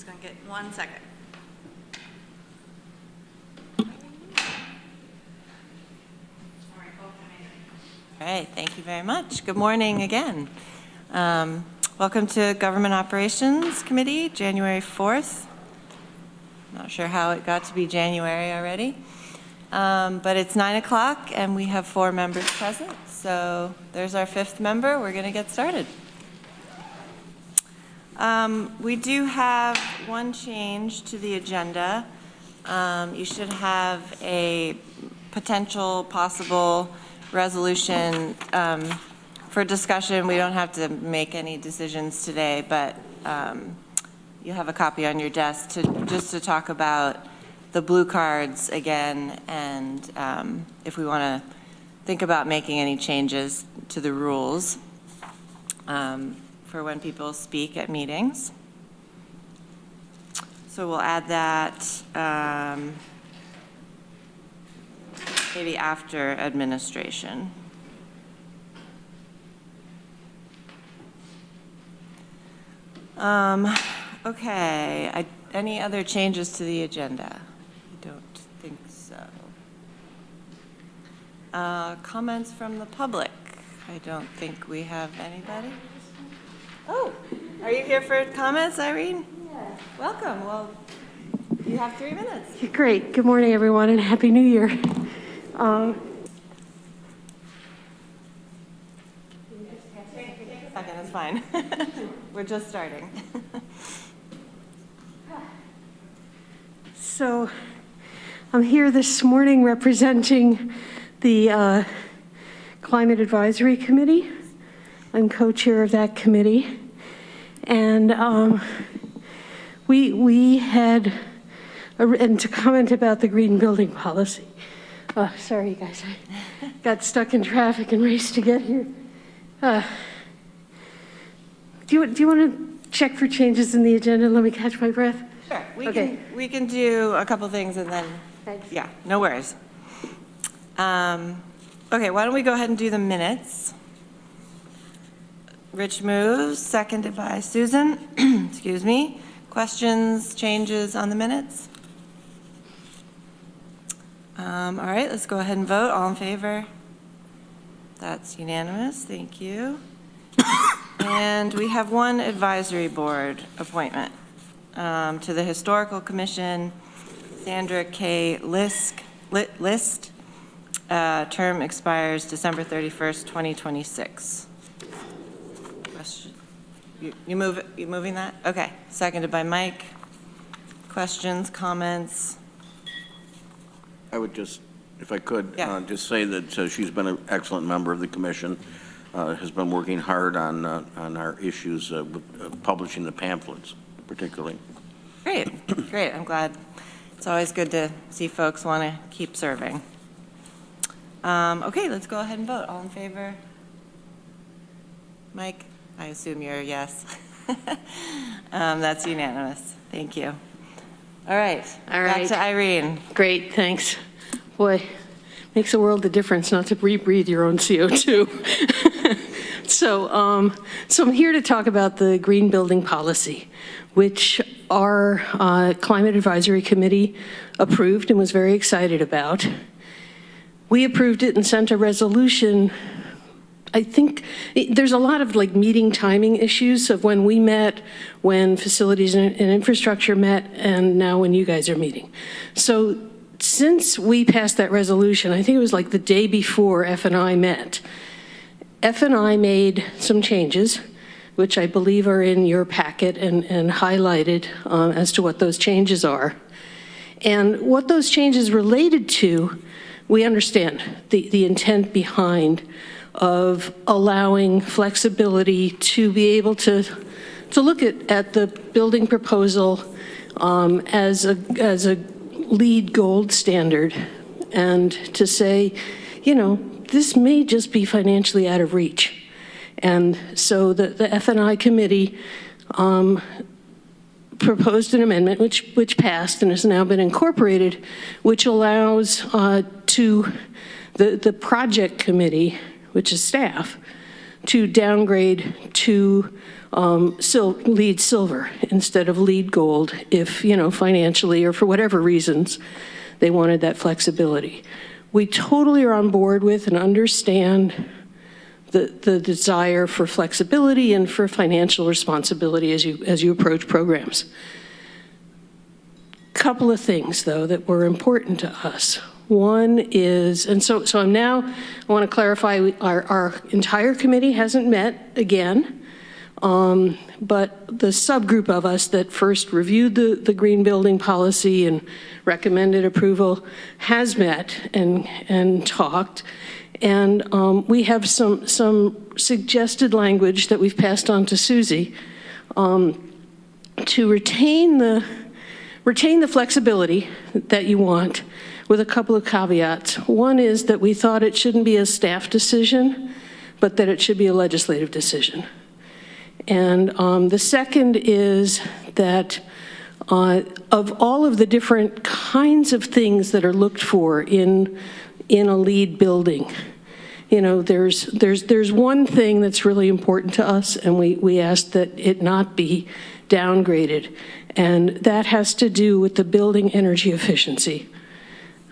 Just gonna get 1 second. All right, thank you very much. Good morning again. Welcome to Government Operations Committee, January 4th. Not sure how it got to be January already, but it's 9 o'clock and we have 4 members present. So there's our 5th member. We're going to get started. We do have one change to the agenda. You should have a potential possible resolution for discussion. We don't have to make any decisions today, but you have a copy on your desk just to talk about the blue cards again, and if we want to think about making any changes to the rules for when people speak at meetings. So we'll add that maybe after administration. Okay, any other changes to the agenda? I don't think so. Comments from the public? I don't think we have anybody. Oh, are you here for comments, Irene? Yeah. Welcome. Well, you have 3 minutes. Great. Good morning, everyone, and Happy New Year. Take a second, it's fine. We're just starting. So I'm here this morning representing the Climate Advisory Committee. I'm co-chair of that committee. And we had, and to comment about the green building policy. Sorry, you guys, I got stuck in traffic and raced to get here. Do you want to check for changes in the agenda? Let me catch my breath. Sure. Okay. We can do a couple things and then. Thanks. Yeah, no worries. Okay, why don't we go ahead and do the minutes? Rich moves, seconded by Susan. Excuse me. Questions, changes on the minutes? All right, let's go ahead and vote. All in favor? That's unanimous. Thank you. And we have one advisory board appointment to the Historical Commission, Sandra K. List. Term expires December 31st, 2026. Question? You moving that? Okay. Seconded by Mike. Questions, comments? I would just, if I could, Yeah. just say that she's been an excellent member of the commission, has been working hard on our issues with publishing the pamphlets, particularly. Great, great. I'm glad. It's always good to see folks want to keep serving. Okay, let's go ahead and vote. All in favor? Mike, I assume you're a yes. That's unanimous. Thank you. All right. Back to Irene. Great, thanks. Boy, makes a world of difference not to rebreathe your own CO2. So I'm here to talk about the green building policy, which our Climate Advisory Committee approved and was very excited about. We approved it and sent a resolution. I think there's a lot of meeting timing issues of when we met, when facilities and infrastructure met, and now when you guys are meeting. So since we passed that resolution, I think it was the day before F&I met, F&I made some changes, which I believe are in your packet and highlighted as to what those changes are. And what those changes related to, we understand the intent behind of allowing flexibility to be able to look at the building proposal as a lead gold standard, and to say, this may just be financially out of reach. And so the F&I committee proposed an amendment which passed and has now been incorporated, which allows to the project committee, which is staff, to downgrade to lead silver instead of lead gold if, financially or for whatever reasons, they wanted that flexibility. We totally are on board with and understand the desire for flexibility and for financial responsibility as you approach programs. Couple of things, though, that were important to us. One is, and so I want to clarify, our entire committee hasn't met again, but the subgroup of us that first reviewed the green building policy and recommended approval has met and talked. And we have some suggested language that we've passed on to Susie to retain the flexibility that you want with a couple of caveats. One is that we thought it shouldn't be a staff decision, but that it should be a legislative decision. And the second is that of all of the different kinds of things that are looked for in a lead building, there's one thing that's really important to us, and we ask that it not be downgraded, and that has to do with the building energy efficiency.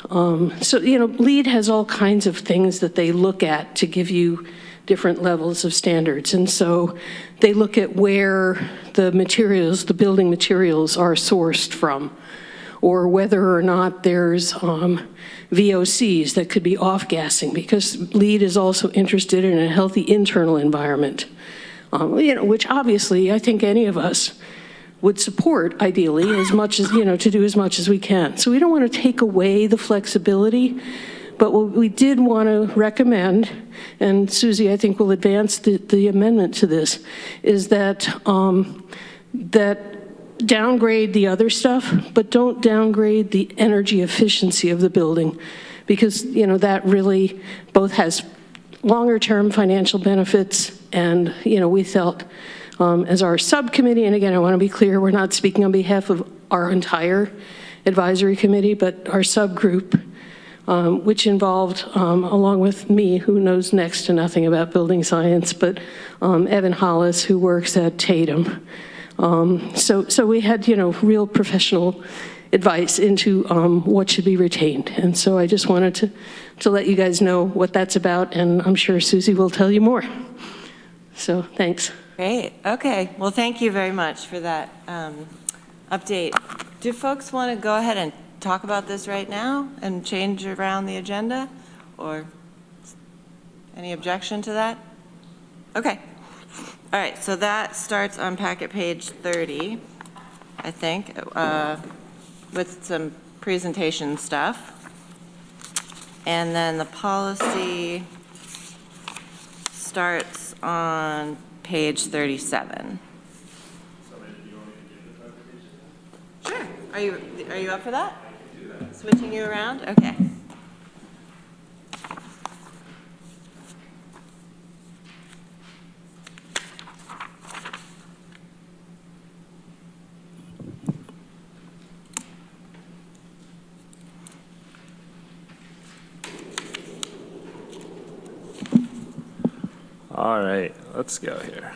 LEED has all kinds of things that they look at to give you different levels of standards, and so they look at where the building materials are sourced from, or whether or not there's VOCs that could be off-gassing, because LEED is also interested in a healthy internal environment, which obviously I think any of us would support ideally as much as, to do as much as we can. So we don't want to take away the flexibility, but what we did want to recommend, and Susie I think will advance the amendment to this, is that downgrade the other stuff, but don't downgrade the energy efficiency of the building, because that really both has longer term financial benefits, and we felt as our subcommittee, and again I want to be clear, we're not speaking on behalf of our entire advisory committee, but our subgroup, which involved, along with me, who knows next to nothing about building science, but Evan Hollis, who works at Tatum. So we had, real professional advice into what should be retained. And so I just wanted to let you guys know what that's about, and I'm sure Susie will tell you more. So thanks. Great. Okay. Well, thank you very much for that update. Do folks want to go ahead and talk about this right now and change around the agenda, or any objection to that? Okay. All right, so that starts on packet page 30, I think, with some presentation stuff. And then the policy starts on page 37. Sure. Are you up for that? I can do that. Switching you around? Okay. All right, let's go here.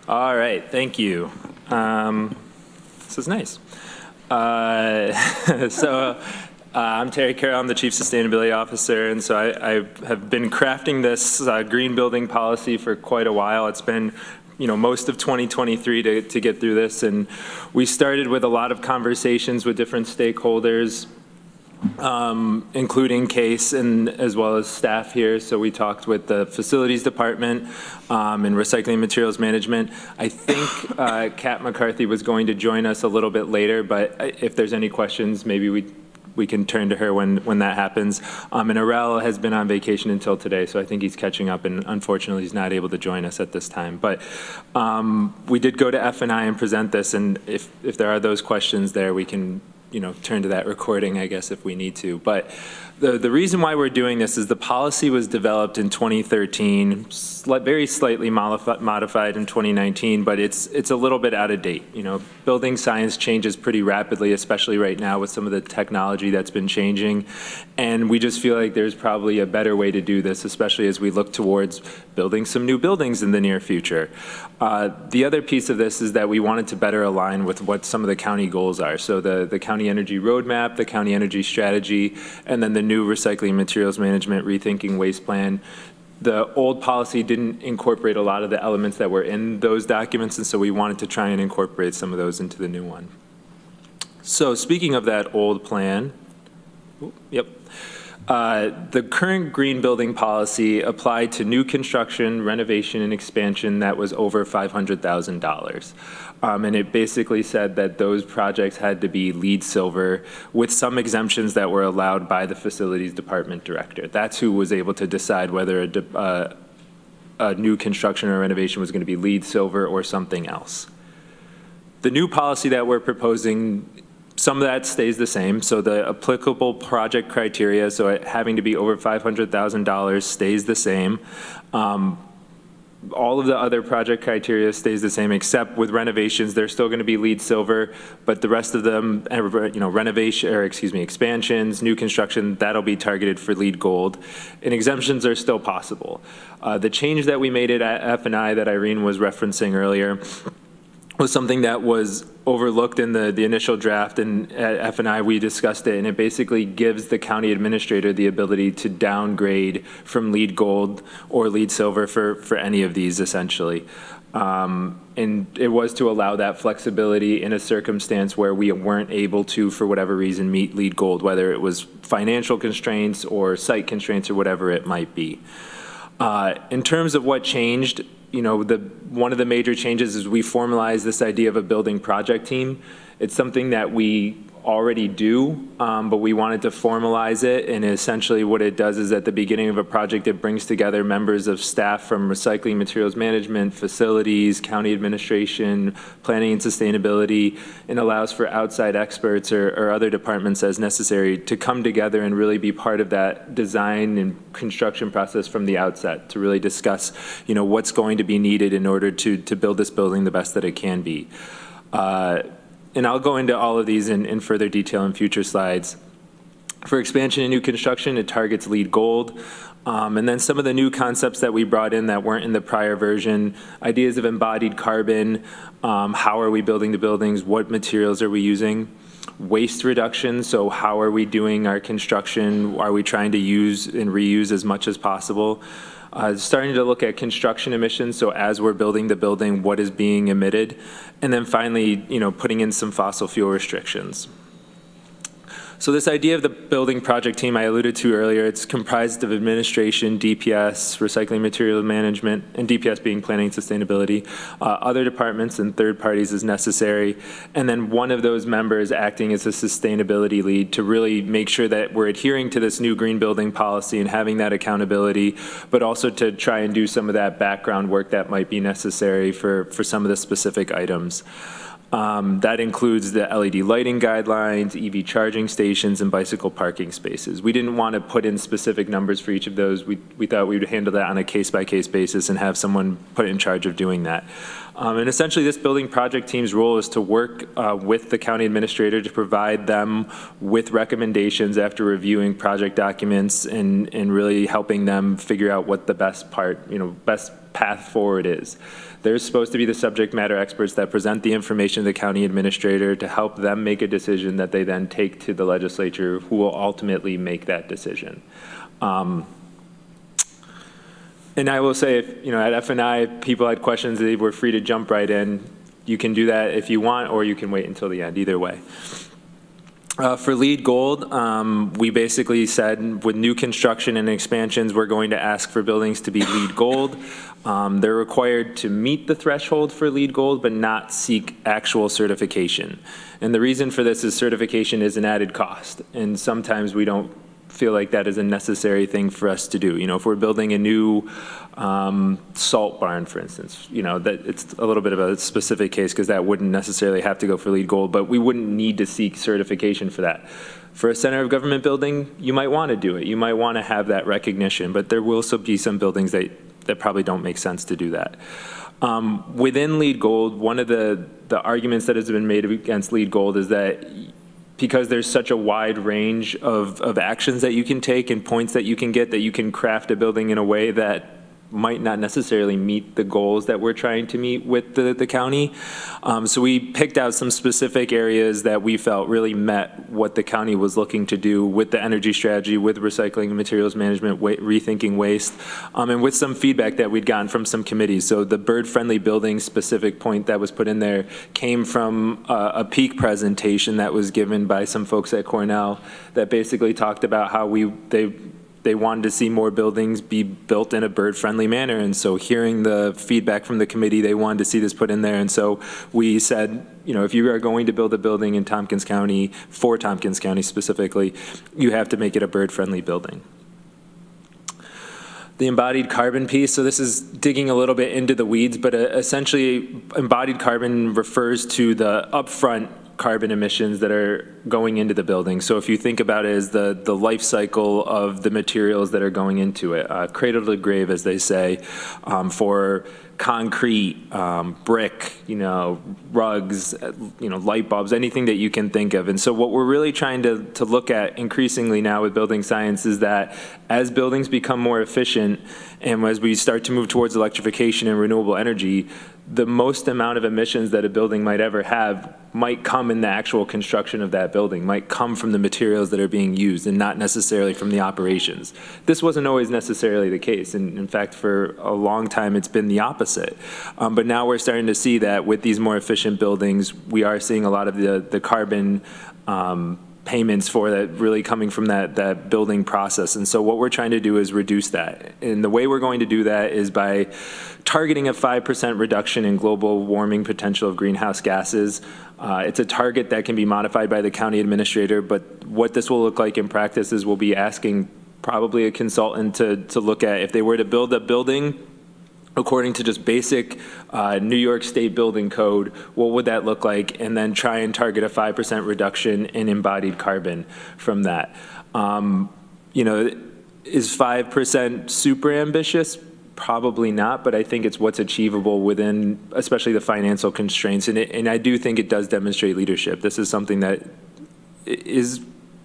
All right, thank you. This is nice. I'm Terry Currie, I'm the Chief Sustainability Officer, and so I have been crafting this green building policy for quite a while. It's been most of 2023 to get through this, and we started with a lot of conversations with different stakeholders, including Case and as well as staff here. So we talked with the facilities department and recycling materials management. I think Kat McCarthy was going to join us a little bit later, but if there's any questions, maybe we can turn to her when that happens. And Arel has been on vacation until today, so I think he's catching up, and unfortunately he's not able to join us at this time. But we did go to F&I and present this, and if there are those questions there, we can turn to that recording, I guess, if we need to. But the reason why we're doing this is the policy was developed in 2013, very slightly modified in 2019, but it's a little bit out of date. Building science changes pretty rapidly, especially right now with some of the technology that's been changing. And we just feel like there's probably a better way to do this, especially as we look towards building some new buildings in the near future. The other piece of this is that we wanted to better align with what some of the county goals are. So the county energy roadmap, the county energy strategy, and then the new recycling materials management rethinking waste plan. The old policy didn't incorporate a lot of the elements that were in those documents, and so we wanted to try and incorporate some of those into the new one. So speaking of that old plan, the current green building policy applied to new construction, renovation, and expansion that was over $500,000. And it basically said that those projects had to be LEED Silver with some exemptions that were allowed by the facilities department director. That's who was able to decide whether a new construction or renovation was going to be LEED Silver or something else. The new policy that we're proposing, some of that stays the same. So the applicable project criteria, so it having to be over $500,000 stays the same. All of the other project criteria stays the same, except with renovations, they're still going to be LEED Silver, but the rest of them, expansions, new construction, that'll be targeted for LEED Gold, and exemptions are still possible. The change that we made at F&I that Irene was referencing earlier was something that was overlooked in the initial draft, and at F&I we discussed it, and it basically gives the county administrator the ability to downgrade from LEED Gold or LEED Silver for any of these, essentially. And it was to allow that flexibility in a circumstance where we weren't able to, for whatever reason, meet LEED Gold, whether it was financial constraints or site constraints or whatever it might be. In terms of what changed, one of the major changes is we formalized this idea of a building project team. It's something that we already do, but we wanted to formalize it. And essentially what it does is at the beginning of a project, it brings together members of staff from recycling materials management, facilities, county administration, planning and sustainability, and allows for outside experts or other departments as necessary to come together and really be part of that design and construction process from the outset to really discuss, what's going to be needed in order to build this building the best that it can be. And I'll go into all of these in further detail in future slides. For expansion and new construction, it targets LEED Gold. And then some of the new concepts that we brought in that weren't in the prior version, ideas of embodied carbon, how are we building the buildings, what materials are we using, waste reduction, so how are we doing our construction, are we trying to use and reuse as much as possible. Starting to look at construction emissions, so as we're building the building, what is being emitted, and then finally, putting in some fossil fuel restrictions. So this idea of the building project team I alluded to earlier, it's comprised of administration, DPS, recycling material management, and DPS being planning and sustainability, other departments and third parties as necessary, and then one of those members acting as a sustainability lead to really make sure that we're adhering to this new green building policy and having that accountability, but also to try and do some of that background work that might be necessary for some of the specific items. That includes the LED lighting guidelines, EV charging stations, and bicycle parking spaces. We didn't want to put in specific numbers for each of those. We thought we would handle that on a case-by-case basis and have someone put in charge of doing that. And essentially, this building project team's role is to work with the county administrator to provide them with recommendations after reviewing project documents and really helping them figure out what the best path forward is. They're supposed to be the subject matter experts that present the information to the county administrator to help them make a decision that they then take to the legislature, who will ultimately make that decision. And I will say, at F&I, people had questions, they were free to jump right in. You can do that if you want, or you can wait until the end, either way. For LEED Gold, we basically said with new construction and expansions, we're going to ask for buildings to be LEED Gold. They're required to meet the threshold for LEED Gold, but not seek actual certification. And the reason for this is certification is an added cost. And sometimes we don't feel like that is a necessary thing for us to do. You know, if we're building a new salt barn, for instance, you know, that it's a little bit of a specific case because that wouldn't necessarily have to go for LEED Gold, but we wouldn't need to seek certification for that. For a center of government building, you might want to do it. You might want to have that recognition, but there will still be some buildings that probably don't make sense to do that. Within LEED Gold, one of the arguments that has been made against LEED Gold is that because there's such a wide range of actions that you can take and points that you can get, that you can craft a building in a way that might not necessarily meet the goals that we're trying to meet with the county. So we picked out some specific areas that we felt really met what the county was looking to do with the energy strategy, with recycling and materials management, rethinking waste, and with some feedback that we'd gotten from some committees. So the bird-friendly building specific point that was put in there came from a peak presentation that was given by some folks at Cornell that basically talked about how they wanted to see more buildings be built in a bird-friendly manner. And so hearing the feedback from the committee, they wanted to see this put in there. And so we said, you know, if you are going to build a building in Tompkins County, for Tompkins County specifically, you have to make it a bird-friendly building. The embodied carbon piece, so this is digging a little bit into the weeds, but essentially embodied carbon refers to the upfront carbon emissions that are going into the building. So if you think about it as the life cycle of the materials that are going into it, cradle to grave, as they say, for concrete, brick, you know, rugs, you know, light bulbs, anything that you can think of. And so what we're really trying to look at increasingly now with building science is that as buildings become more efficient and as we start to move towards electrification and renewable energy, the most amount of emissions that a building might ever have might come in the actual construction of that building, might come from the materials that are being used and not necessarily from the operations. This wasn't always necessarily the case. And in fact, for a long time, it's been the opposite. But now we're starting to see that with these more efficient buildings, we are seeing a lot of the carbon payments for that really coming from that building process. And so what we're trying to do is reduce that. And the way we're going to do that is by targeting a 5% reduction in global warming potential of greenhouse gases. It's a target that can be modified by the county administrator, but what this will look like in practice is we'll be asking probably a consultant to look at if they were to build a building according to just basic New York State building code, what would that look like? And then try and target a 5% reduction in embodied carbon from that. You know, is 5% super ambitious? Probably not, but I think it's what's achievable within, especially the financial constraints. And I do think it does demonstrate leadership. This is something that is,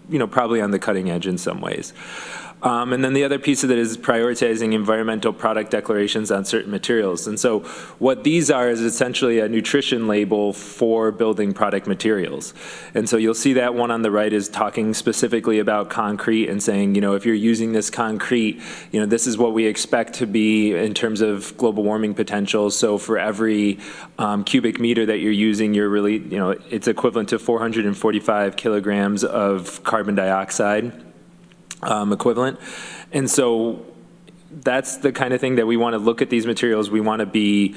you know, probably on the cutting edge in some ways. And then the other piece of it is prioritizing environmental product declarations on certain materials. And so what these are is essentially a nutrition label for building product materials. And so you'll see that one on the right is talking specifically about concrete and saying, you know, if you're using this concrete, you know, this is what we expect to be in terms of global warming potential. So for every cubic meter that you're using, you're really, you know, it's equivalent to 445 kilograms of carbon dioxide. Equivalent. And so that's the kind of thing that we want to look at these materials. We want to be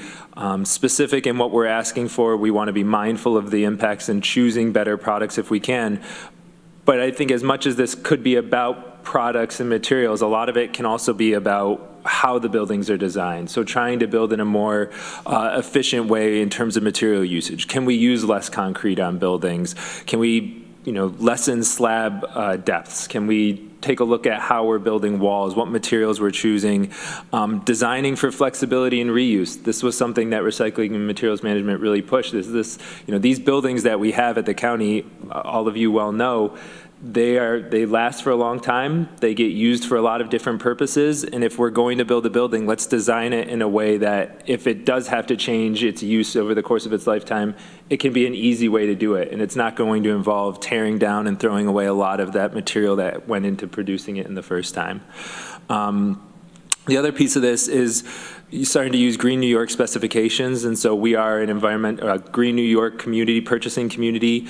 specific in what we're asking for. We want to be mindful of the impacts and choosing better products if we can. But I think as much as this could be about products and materials, a lot of it can also be about how the buildings are designed. So trying to build in a more efficient way in terms of material usage. Can we use less concrete on buildings? Can we, you know, lessen slab depths? Can we take a look at how we're building walls, what materials we're choosing, designing for flexibility and reuse? This was something that recycling and materials management really pushed. You know, these buildings that we have at the county, all of you well know, they last for a long time. They get used for a lot of different purposes. And if we're going to build a building, let's design it in a way that if it does have to change its use over the course of its lifetime, it can be an easy way to do it. And it's not going to involve tearing down and throwing away a lot of that material that went into producing it in the first time. The other piece of this is starting to use Green New York specifications, and so we are an Green New York community, purchasing community.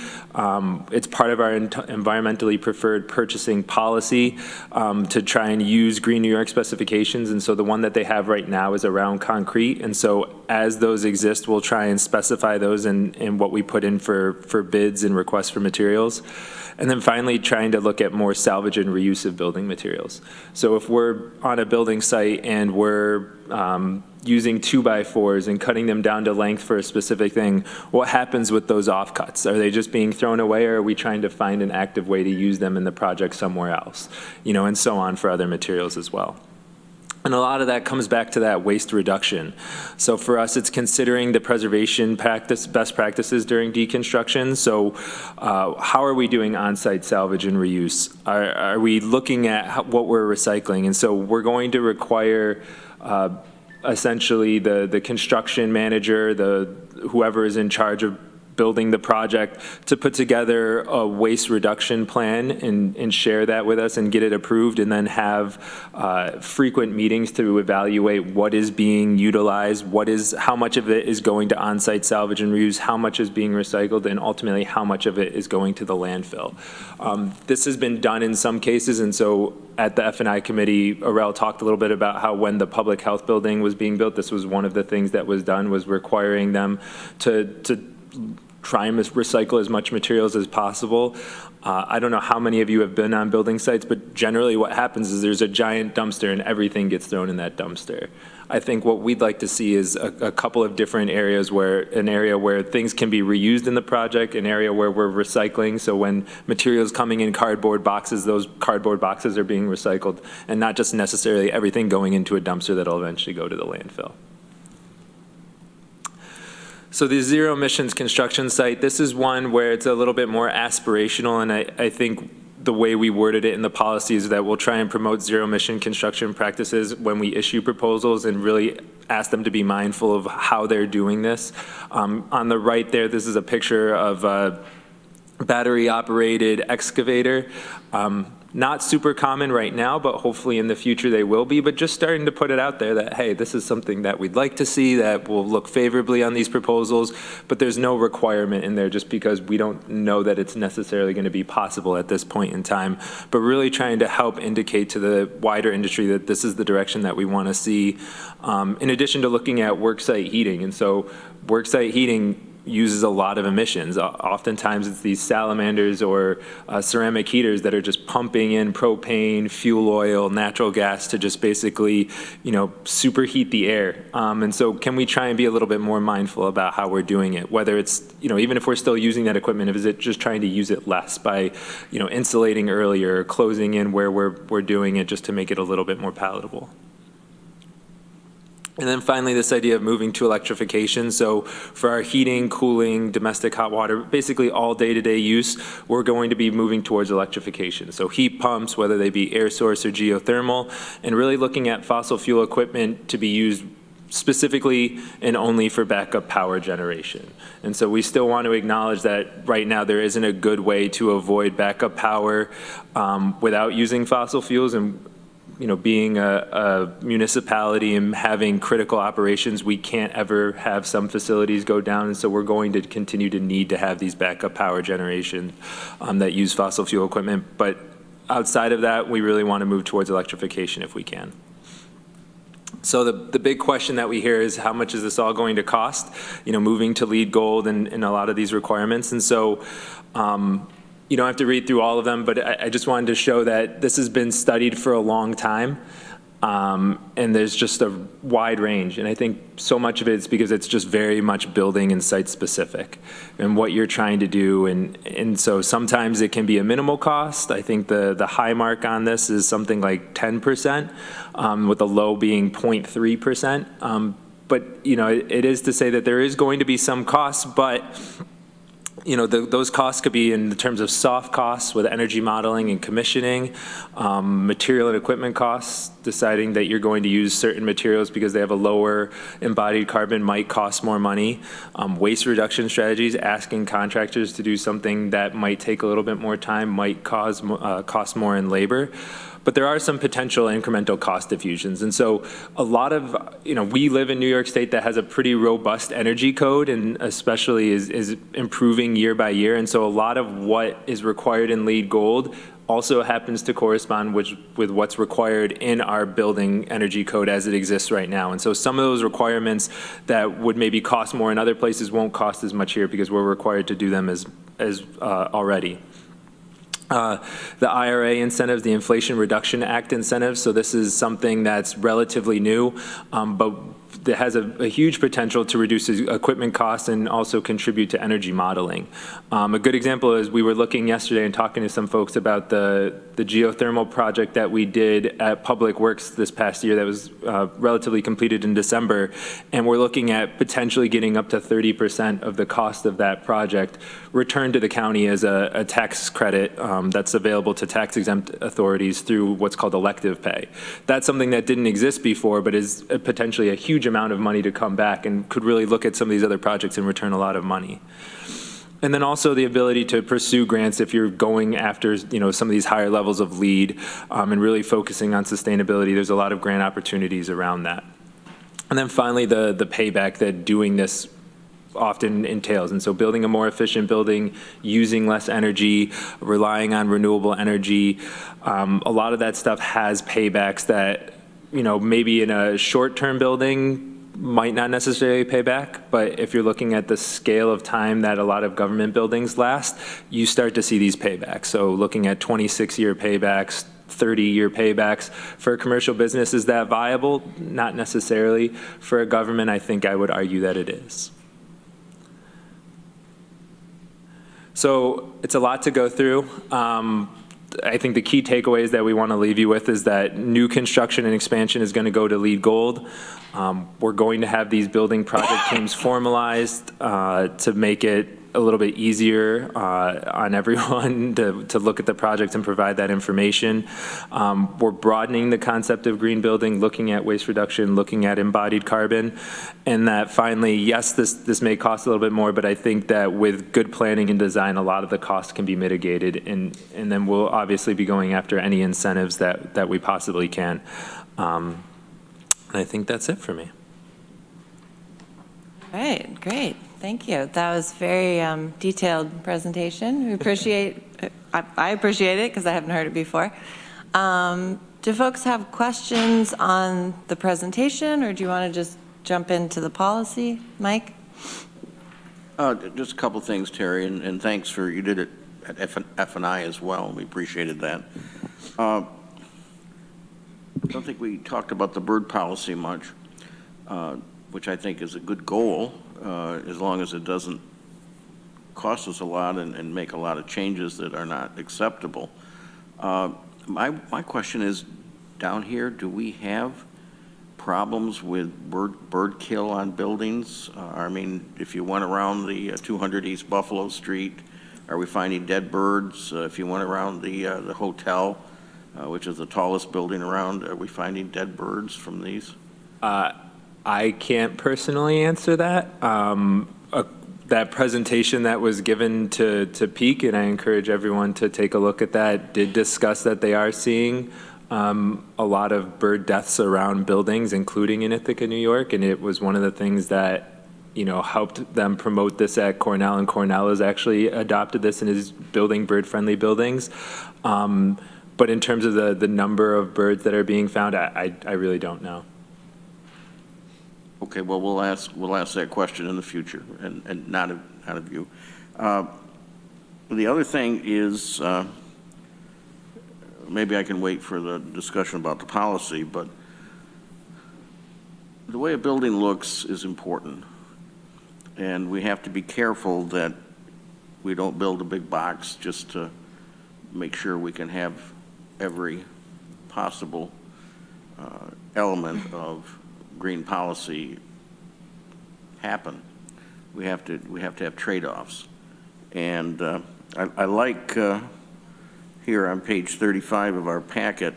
It's part of our environmentally preferred purchasing policy to try and use Green New York specifications, and so the one that they have right now is around concrete, and so as those exist, we'll try and specify those in what we put in for bids and requests for materials. And then finally, trying to look at more salvage and reuse of building materials. So if we're on a building site and we're using 2x4s and cutting them down to length for a specific thing, what happens with those offcuts? Are they just being thrown away, or are we trying to find an active way to use them in the project somewhere else? And so on for other materials as well. And a lot of that comes back to that waste reduction. So for us, it's considering the preservation best practices during deconstruction. So how are we doing on-site salvage and reuse? Are we looking at what we're recycling? And so we're going to require essentially the construction manager, whoever is in charge of building the project, to put together a waste reduction plan and share that with us and get it approved, and then have frequent meetings to evaluate what is being utilized, how much of it is going to on-site salvage and reuse, how much is being recycled, and ultimately how much of it is going to the landfill. This has been done in some cases, and so at the F&I committee, Arel talked a little bit about how when the public health building was being built, this was one of the things that was done, was requiring them to try and recycle as much materials as possible. I don't know how many of you have been on building sites, but generally what happens is there's a giant dumpster and everything gets thrown in that dumpster. I think what we'd like to see is a couple of different areas an area where things can be reused in the project, an area where we're recycling. So when materials coming in cardboard boxes, those cardboard boxes are being recycled, and not just necessarily everything going into a dumpster that'll eventually go to the landfill. So the zero emissions construction site, this is one where it's a little bit more aspirational, and I think the way we worded it in the policy is that we'll try and promote zero emission construction practices when we issue proposals, and really ask them to be mindful of how they're doing this. On the right there, this is a picture of a battery operated excavator. Not super common right now, but hopefully in the future they will be, but just starting to put it out there that, hey, this is something that we'd like to see, that will look favorably on these proposals, but there's no requirement in there just because we don't know that it's necessarily going to be possible at this point in time, but really trying to help indicate to the wider industry that this is the direction that we want to see, in addition to looking at worksite heating. And so worksite heating uses a lot of emissions. Oftentimes it's these salamanders or ceramic heaters that are just pumping in propane, fuel oil, natural gas to just basically, superheat the air. And so can we try and be a little bit more mindful about how we're doing it? Whether it's, even if we're still using that equipment, is it just trying to use it less by, insulating earlier, closing in where we're doing it just to make it a little bit more palatable. And then finally, this idea of moving to electrification. So for our heating, cooling, domestic hot water, basically all day-to-day use, we're going to be moving towards electrification. So heat pumps, whether they be air source or geothermal, and really looking at fossil fuel equipment to be used specifically and only for backup power generation. And so we still want to acknowledge that right now there isn't a good way to avoid backup power without using fossil fuels. And being a municipality and having critical operations, we can't ever have some facilities go down, and so we're going to continue to need to have these backup power generation that use fossil fuel equipment. But outside of that, we really want to move towards electrification if we can. So the big question that we hear is, how much is this all going to cost? Moving to LEED Gold and a lot of these requirements. And so you don't have to read through all of them, but I just wanted to show that this has been studied for a long time, and there's just a wide range. And I think so much of it is because it's just very much building and site specific and what you're trying to do. And so sometimes it can be a minimal cost. I think the high mark on this is something like 10%, with the low being 0.3%. But it is to say that there is going to be some costs, but those costs could be in terms of soft costs with energy modeling and commissioning, material and equipment costs, deciding that you're going to use certain materials because they have a lower embodied carbon might cost more money, waste reduction strategies, asking contractors to do something that might take a little bit more time, might cost more in labor. But there are some potential incremental cost diffusions. And so a lot of, we live in New York State that has a pretty robust energy code, and especially is improving year by year. And so a lot of what is required in LEED Gold also happens to correspond with what's required in our building energy code as it exists right now. And so some of those requirements that would maybe cost more in other places won't cost as much here because we're required to do them as already. The IRA incentives, the Inflation Reduction Act incentives, so this is something that's relatively new, but that has a huge potential to reduce equipment costs and also contribute to energy modeling. A good example is we were looking yesterday and talking to some folks about the geothermal project that we did at Public Works this past year that was relatively completed in December, and we're looking at potentially getting up to 30% of the cost of that project returned to the county as a tax credit that's available to tax-exempt authorities through what's called elective pay. That's something that didn't exist before, but is potentially a huge amount of money to come back and could really look at some of these other projects and return a lot of money. And then also the ability to pursue grants if you're going after, some of these higher levels of lead and really focusing on sustainability. There's a lot of grant opportunities around that. And then finally, the payback that doing this often entails. And so building a more efficient building, using less energy, relying on renewable energy, a lot of that stuff has paybacks that, maybe in a short-term building might not necessarily pay back, but if you're looking at the scale of time that a lot of government buildings last, you start to see these paybacks. So looking at 26-year paybacks, 30-year paybacks. For a commercial business, is that viable? Not necessarily. For a government, I think I would argue that it is. So it's a lot to go through. I think the key takeaways that we want to leave you with is that new construction and expansion is going to go to LEED Gold. We're going to have these building project teams formalized to make it a little bit easier on everyone to look at the projects and provide that information. We're broadening the concept of green building, looking at waste reduction, looking at embodied carbon, and that finally, yes, this may cost a little bit more, but I think that with good planning and design, a lot of the costs can be mitigated, and then we'll obviously be going after any incentives that we possibly can. And I think that's it for me. All right, great. Thank you. That was very detailed presentation. We appreciate, I appreciate it because I haven't heard it before. Do folks have questions on the presentation, or do you want to just jump into the policy? Mike? Just a couple things, Terry, and thanks you did it at F&I as well. We appreciated that. I don't think we talked about the bird policy much, which I think is a good goal. As long as it doesn't cost us a lot and make a lot of changes that are not acceptable. My question is, down here, do we have problems with bird kill on buildings? I mean, if you went around the 200 East Buffalo Street, are we finding dead birds? If you went around the hotel, which is the tallest building around, are we finding dead birds from these? I can't personally answer that. That presentation that was given to Peak, and I encourage everyone to take a look at that, did discuss that they are seeing a lot of bird deaths around buildings, including in Ithaca, New York, and it was one of the things that helped them promote this at Cornell, and Cornell has actually adopted this and is building bird-friendly buildings. But in terms of the number of birds that are being found, I really don't know. Okay, well, we'll ask that question in the future, and not of you. The other thing is, maybe I can wait for the discussion about the policy, but the way a building looks is important, and we have to be careful that we don't build a big box just to make sure we can have every possible element of green policy happen. We have to have trade-offs, and I like here on page 35 of our packet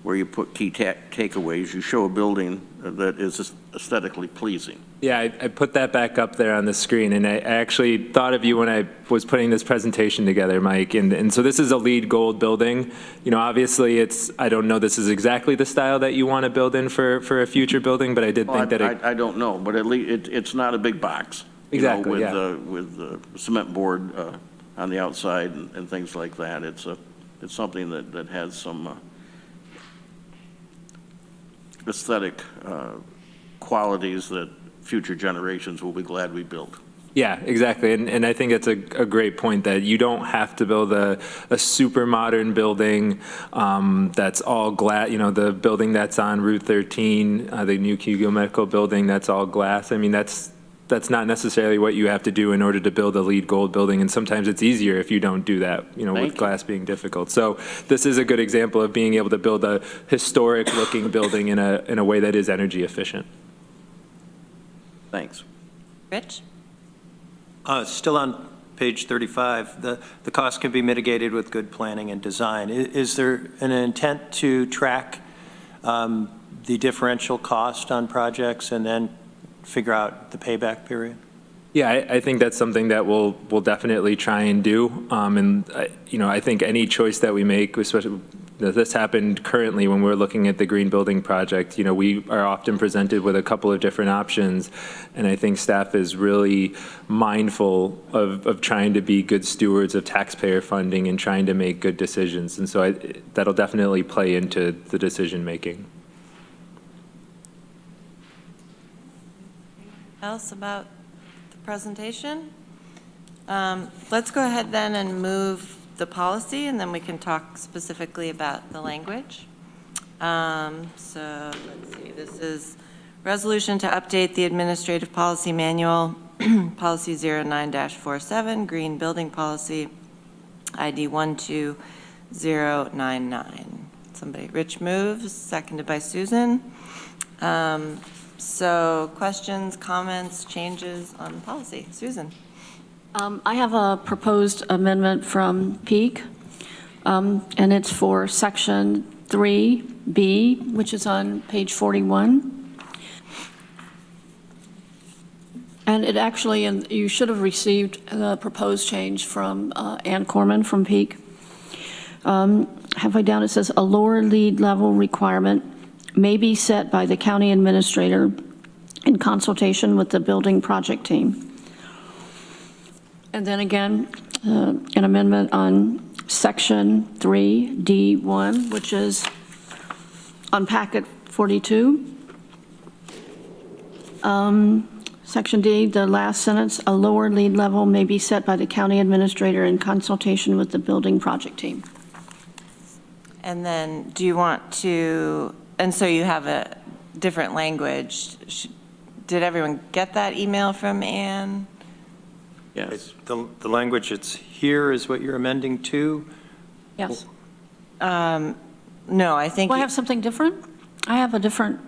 where you put key takeaways. You show a building that is aesthetically pleasing. Yeah, I put that back up there on the screen, and I actually thought of you when I was putting this presentation together, Mike. And so this is a LEED Gold building. Obviously I don't know this is exactly the style that you want to build in for a future building, but I did think that I don't know, but at least it's not a big box. Exactly, with the cement board on the outside and things like that. It's it's something that has some aesthetic qualities that future generations will be glad we built. Yeah, exactly. And I think it's a great point that you don't have to build a super modern building that's all glass, the building that's on Route 13, the new Hugo Medical building, that's all glass. I mean, that's not necessarily what you have to do in order to build a LEED Gold building. And sometimes it's easier if you don't do that, with glass being difficult. So this is a good example of being able to build a historic looking building in a way that is energy efficient. Thanks. Rich? Still on page 35, the cost can be mitigated with good planning and design. Is there an intent to track the differential cost on projects and then figure out the payback period? Yeah, I think that's something that we'll definitely try and do. I think any choice that we make, especially this happened currently when we're looking at the green building project, we are often presented with a couple of different options. And I think staff is really mindful of trying to be good stewards of taxpayer funding and trying to make good decisions. And so that'll definitely play into the decision making. Else about the presentation? Let's go ahead then and move the policy, and then we can talk specifically about the language. So let's see, this is resolution to update the administrative policy manual, policy 09-47, green building policy, ID 12099. Somebody, Rich moves, seconded by Susan. So questions, comments, changes on the policy? Susan. I have a proposed amendment from Peak, and it's for section 3B, which is on page 41. And it actually, and you should have received the proposed change from Ann Corman from Peak. Halfway down it says, a lower lead level requirement may be set by the county administrator in consultation with the building project team. And then again, an amendment on section 3D1, which is on packet 42. Section D, the last sentence, a lower lead level may be set by the county administrator in consultation with the building project team. And then do you want to, and so you have a different language. Did everyone get that email from Ann? Yes. The language that's here is what you're amending to? Yes. No, I think. Do I have something different? I have a different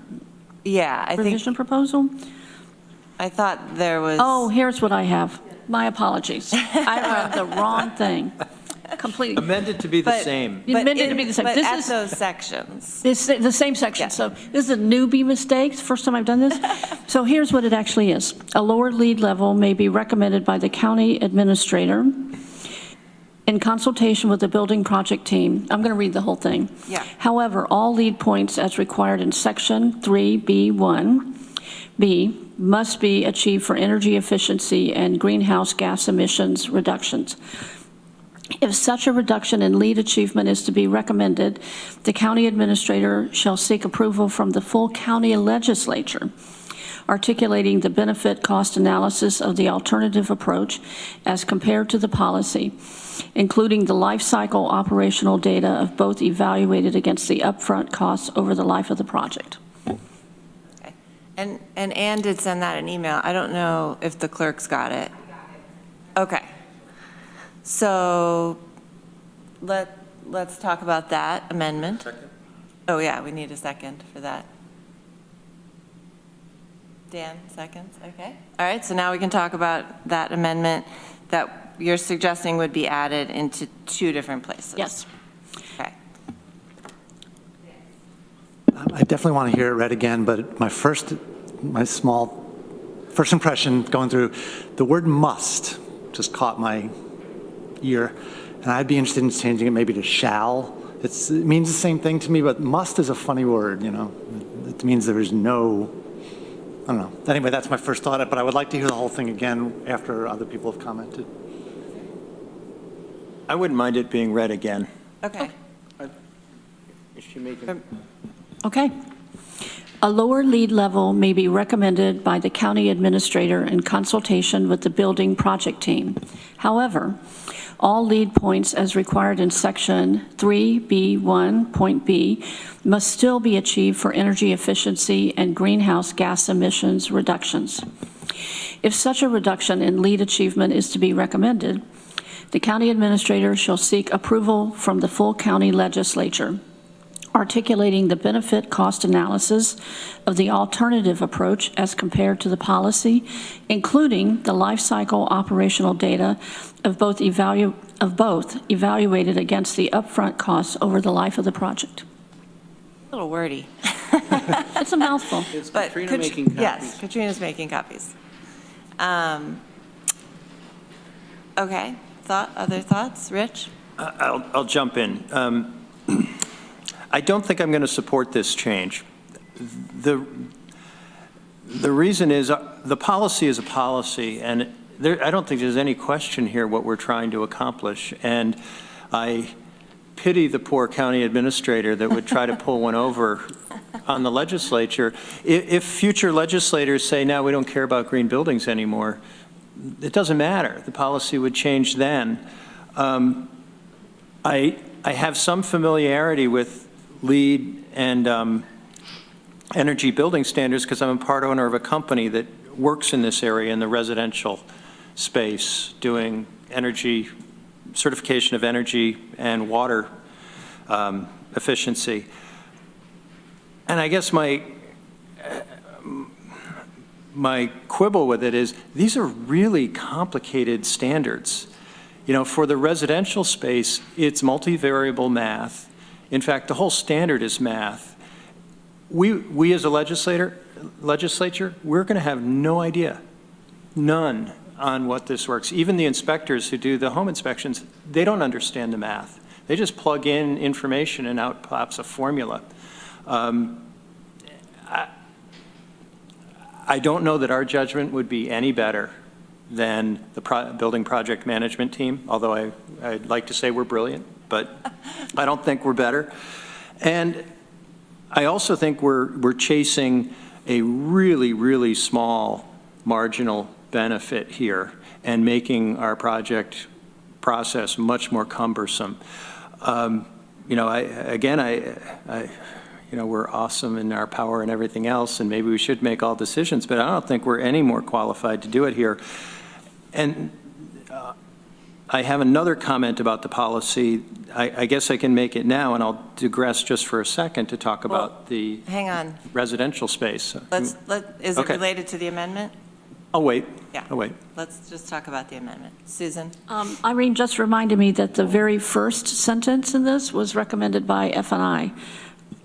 Yeah, I think, revision proposal. I thought there was. Oh, here's what I have. My apologies. I read the wrong thing. Completely. Amended to be the But- same. You meant it to be the same. But This at is- those sections. It's the same section. Yeah. So this is a newbie mistake, first time I've done this. So here's what it actually is. A lower lead level may be recommended by the county administrator in consultation with the building project team. I'm going to read the whole thing. Yeah. However, all lead points as required in section 3B1B must be achieved for energy efficiency and greenhouse gas emissions reductions. If such a reduction in lead achievement is to be recommended, the county administrator shall seek approval from the full county legislature, articulating the benefit cost analysis of the alternative approach as compared to the policy, including the life cycle operational data of both evaluated against the upfront costs over the life of the project. Okay. And Ann did send that an email. I don't know if the clerk's got it. Okay. So let's talk about that amendment. Second. Oh, yeah, we need a second for that. Dan, seconds, okay. All right, so now we can talk about that amendment that you're suggesting would be added into two different places. Yes. Okay. I definitely want to hear it read again, but my small first impression going through, the word must just caught my ear, and I'd be interested in changing it maybe to shall. It means the same thing to me, but must is a funny word, It means there is no, I don't know. Anyway, that's my first thought, but I would like to hear the whole thing again after other people have commented. I wouldn't mind it being read again. Okay. Is she making? Okay. A lower lead level may be recommended by the county administrator in consultation with the building project team. However, all lead points as required in section 3B1.b must still be achieved for energy efficiency and greenhouse gas emissions reductions. If such a reduction in lead achievement is to be recommended, the county administrator shall seek approval from the full county legislature, articulating the benefit cost analysis of the alternative approach as compared to the policy, including the life cycle operational data of both evaluated against the upfront costs over the life of the project. A little wordy. It's a mouthful. Is But Katrina making copies? Yes, Katrina's making copies. Okay, other thoughts? Rich? I'll jump in. I don't think I'm going to support this change. The reason is the policy is a policy, and I don't think there's any question here what we're trying to accomplish. And I pity the poor county administrator that would try to pull one over on the legislature. If future legislators say, no, we don't care about green buildings anymore, it doesn't matter. The policy would change then. I have some familiarity with LEED and energy building standards because I'm a part owner of a company that works in this area in the residential space doing energy certification of energy and water efficiency. And I guess my quibble with it is these are really complicated standards. You know, for the residential space, it's multivariable math. In fact, the whole standard is math. We as a legislature, we're going to have no idea, none, on what this works. Even the inspectors who do the home inspections, they don't understand the math. They just plug in information and out pops a formula. I don't know that our judgment would be any better than the building project management team, although I'd like to say we're brilliant, but I don't think we're better. And I also think we're chasing a really, really small marginal benefit here and making our project process much more cumbersome. You know, we're awesome in our power and everything else, and maybe we should make all decisions, but I don't think we're any more qualified to do it here. And I have another comment about the policy. I guess I can make it now, and I'll digress just for a second to talk about the Hang on. residential space. Is it Okay. related to the amendment? I'll wait. Yeah. I'll wait. Let's just talk about the amendment. Susan? Irene just reminded me that the very first sentence in this was recommended by F&I.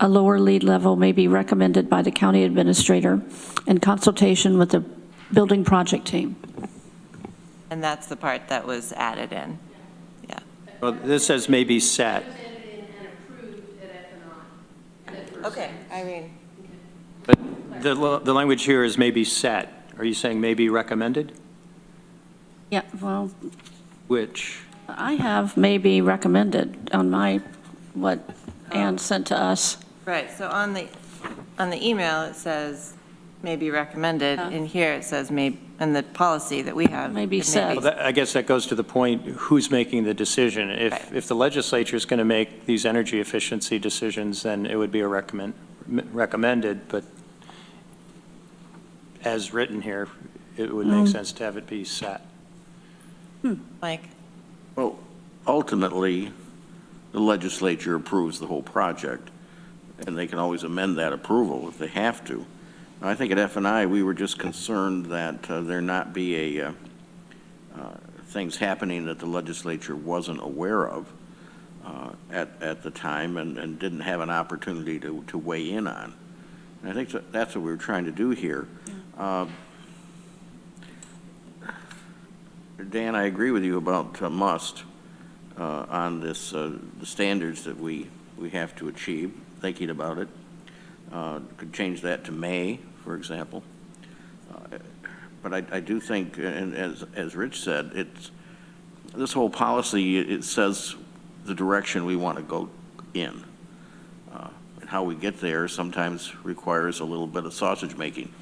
A lower lead level may be recommended by the county administrator in consultation with the building project team. And that's the part that was added in. Yeah. Well, this says may be set. Okay, Irene. But the language here is may be set. Are you saying may be recommended? Yeah, well, Which? I have may be recommended on what Ann sent to us. Right, so on the email, it says may be recommended. In here, it says may, and the policy that we have. May be it said. Well, I guess that goes to the point, who's making the decision? If the legislature is going to make these energy efficiency decisions, then it would be a recommended, but as written here, it would make sense to have it be set. Mike? Well, ultimately, the legislature approves the whole project, and they can always amend that approval if they have to. I think at F&I, we were just concerned that there not be things happening that the legislature wasn't aware of at the time and didn't have an opportunity to weigh in on. And I think that's what we were trying to do here. Dan, I agree with you about must on this, the standards that we have to achieve, thinking about it. Could change that to may, for example. But I do think, and as Rich said, this whole policy, it says the direction we want to go in. And how we get there sometimes requires a little bit of sausage making,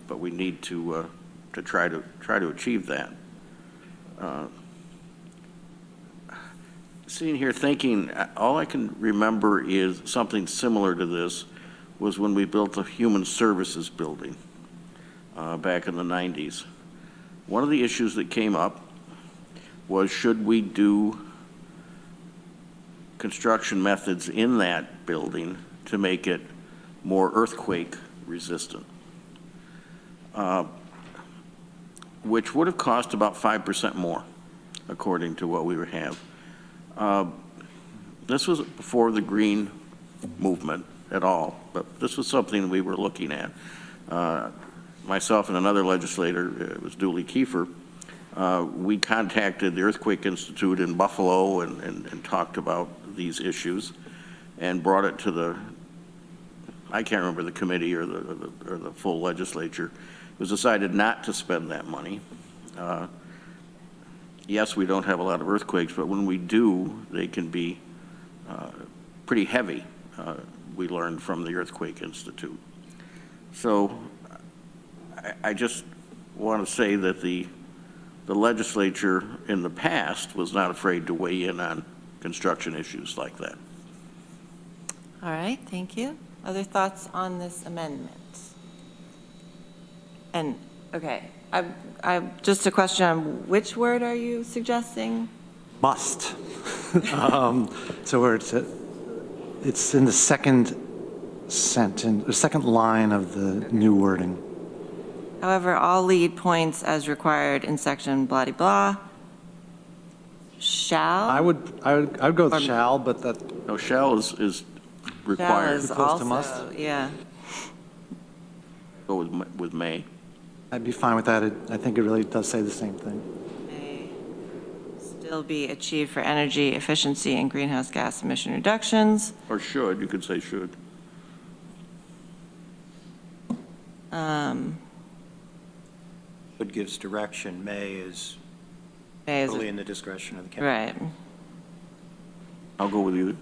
but we need to try to achieve that. Sitting here thinking, all I can remember is something similar to this was when we built the Human Services building back in the 90s. One of the issues that came up was, should we do construction methods in that building to make it more earthquake resistant, which would have cost about 5% more, according to what we would have. This was before the green movement at all, but this was something we were looking at. Myself and another legislator, it was Dooley Kiefer, we contacted the Earthquake Institute in Buffalo and talked about these issues and brought it to the, I can't remember the committee or the full legislature. It was decided not to spend that money. Yes, we don't have a lot of earthquakes, but when we do, they can be pretty heavy, we learned from the Earthquake Institute. So I just want to say that the legislature in the past was not afraid to weigh in on construction issues like that. All right, thank you. Other thoughts on this amendment? And, okay, I just a question on which word are you suggesting? Must. So where it's in the second sentence, the second line of the new wording. However, all lead points as required in section blah-de-blah shall? I would go with shall, but that, No, shall is required. Shall is Close to also, must? yeah. Go with may. I'd be fine with that. I think it really does say the same thing. May still be achieved for energy efficiency and greenhouse gas emission reductions. Or should, you could say should. Would gives direction, may is May is- totally in the discretion of the county. Right. I'll go with you.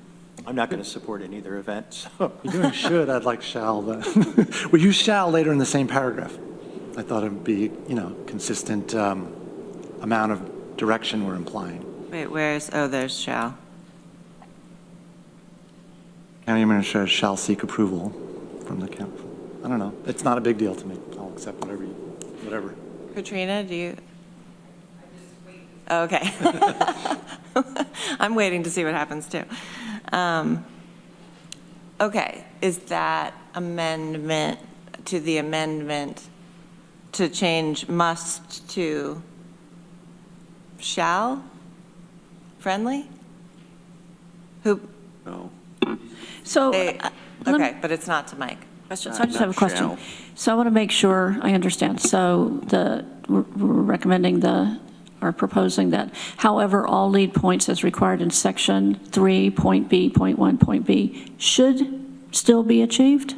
I'm not going to support in either event, so. You're doing should, I'd like shall, but we use shall later in the same paragraph. I thought it would be, consistent amount of direction we're implying. Wait, where's, oh, there's shall. County administrator shall seek approval from the county. I don't know. It's not a big deal to me. I'll accept whatever. Katrina, do you? Oh, okay. I'm waiting to see what happens too. Okay, is that amendment to the amendment to change must to shall? Friendly? Who, No. So, they, let me- okay, but it's not to Mike. question. So I just have a Not question. shall. So I want to make sure I understand. So we're recommending or proposing that, however, all lead points as required in section 3, point B, point 1, point B, should still be achieved?